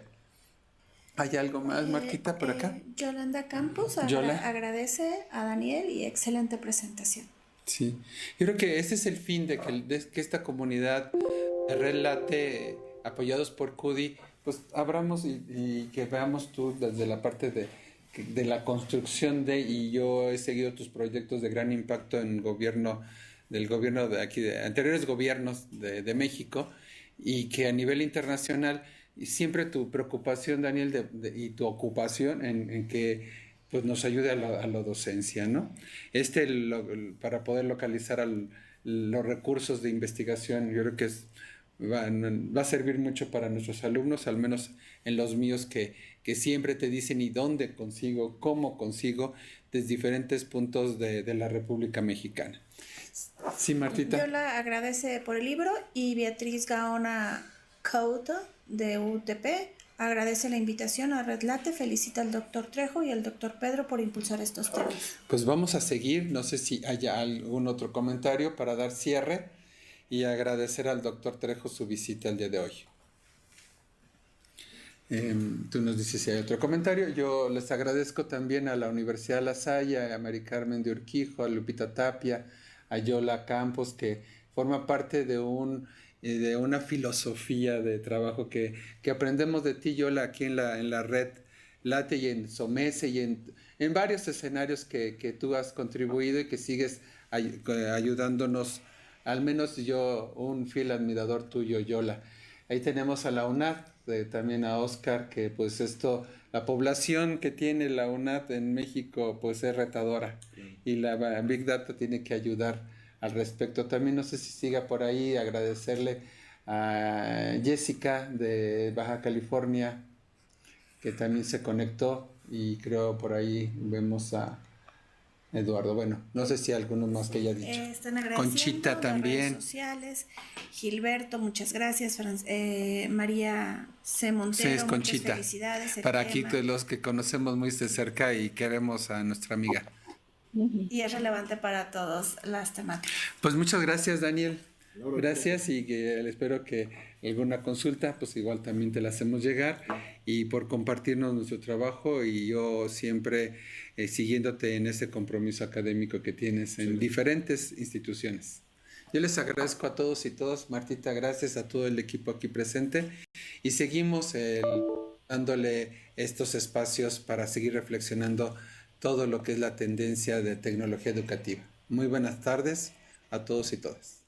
Speaker 1: ¿Hay algo más, Martita, por acá?
Speaker 4: Yolanda Campos agradece a Daniel y excelente presentación.
Speaker 1: Sí, yo creo que ese es el fin de que esta comunidad de Red Late, apoyados por CUDI, pues abramos y que veamos tú desde la parte de la construcción y yo he seguido tus proyectos de gran impacto en del gobierno de aquí, de anteriores gobiernos de México, y que a nivel internacional, y siempre tu preocupación, Daniel, y tu ocupación en que pues nos ayude a la docencia, ¿no? Para poder localizar los recursos de investigación, yo creo que va a servir mucho para nuestros alumnos, al menos en los míos, que siempre te dicen y dónde consigo, cómo consigo, desde diferentes puntos de la República Mexicana. Sí, Martita.
Speaker 4: Yo la agradece por el libro y Beatriz Gaona Couto de UTP agradece la invitación a Red Late, felicita al doctor Trejo y al doctor Pedro por impulsar estos temas.
Speaker 1: Pues vamos a seguir, no sé si haya algún otro comentario para dar cierre y agradecer al doctor Trejo su visita el día de hoy. Tú nos dices si hay otro comentario. Yo les agradezco también a la Universidad La Salle, a Mari Carmen de Urquijo, a Lupita Tapia, a Yola Campos, que forma parte de una filosofía de trabajo que aprendemos de ti, Yola, aquí en la Red Late y en SOMESE y en varios escenarios que tú has contribuido y que sigues ayudándonos, al menos yo, un fiel admirador tuyo, Yola. Ahí tenemos a la UNAD, también a Oscar, que pues la población que tiene la UNAD en México pues es retadora y la Big Data tiene que ayudar al respecto. También no sé si siga por ahí, agradecerle a Jessica de Baja California, que también se conectó, y creo por ahí vemos a Eduardo. Bueno, no sé si alguno más que haya dicho.
Speaker 4: Están agradeciendo
Speaker 1: Conchita también.
Speaker 4: Redes sociales. Gilberto, muchas gracias. María C. Montero,
Speaker 1: Sí, Conchita.
Speaker 4: muchas felicidades.
Speaker 1: Para aquí los que conocemos muy de cerca y queremos a nuestra amiga.
Speaker 4: Y es relevante para todas las temáticas.
Speaker 1: Pues muchas gracias, Daniel. Gracias, y espero que alguna consulta, pues igual también te la hacemos llegar, y por compartirnos nuestro trabajo, y yo siempre siguiéndote en ese compromiso académico que tienes en diferentes instituciones. Yo les agradezco a todos y todas, Martita, gracias a todo el equipo aquí presente, y seguimos dándole estos espacios para seguir reflexionando todo lo que es la tendencia de tecnología educativa. Muy buenas tardes a todos y todas.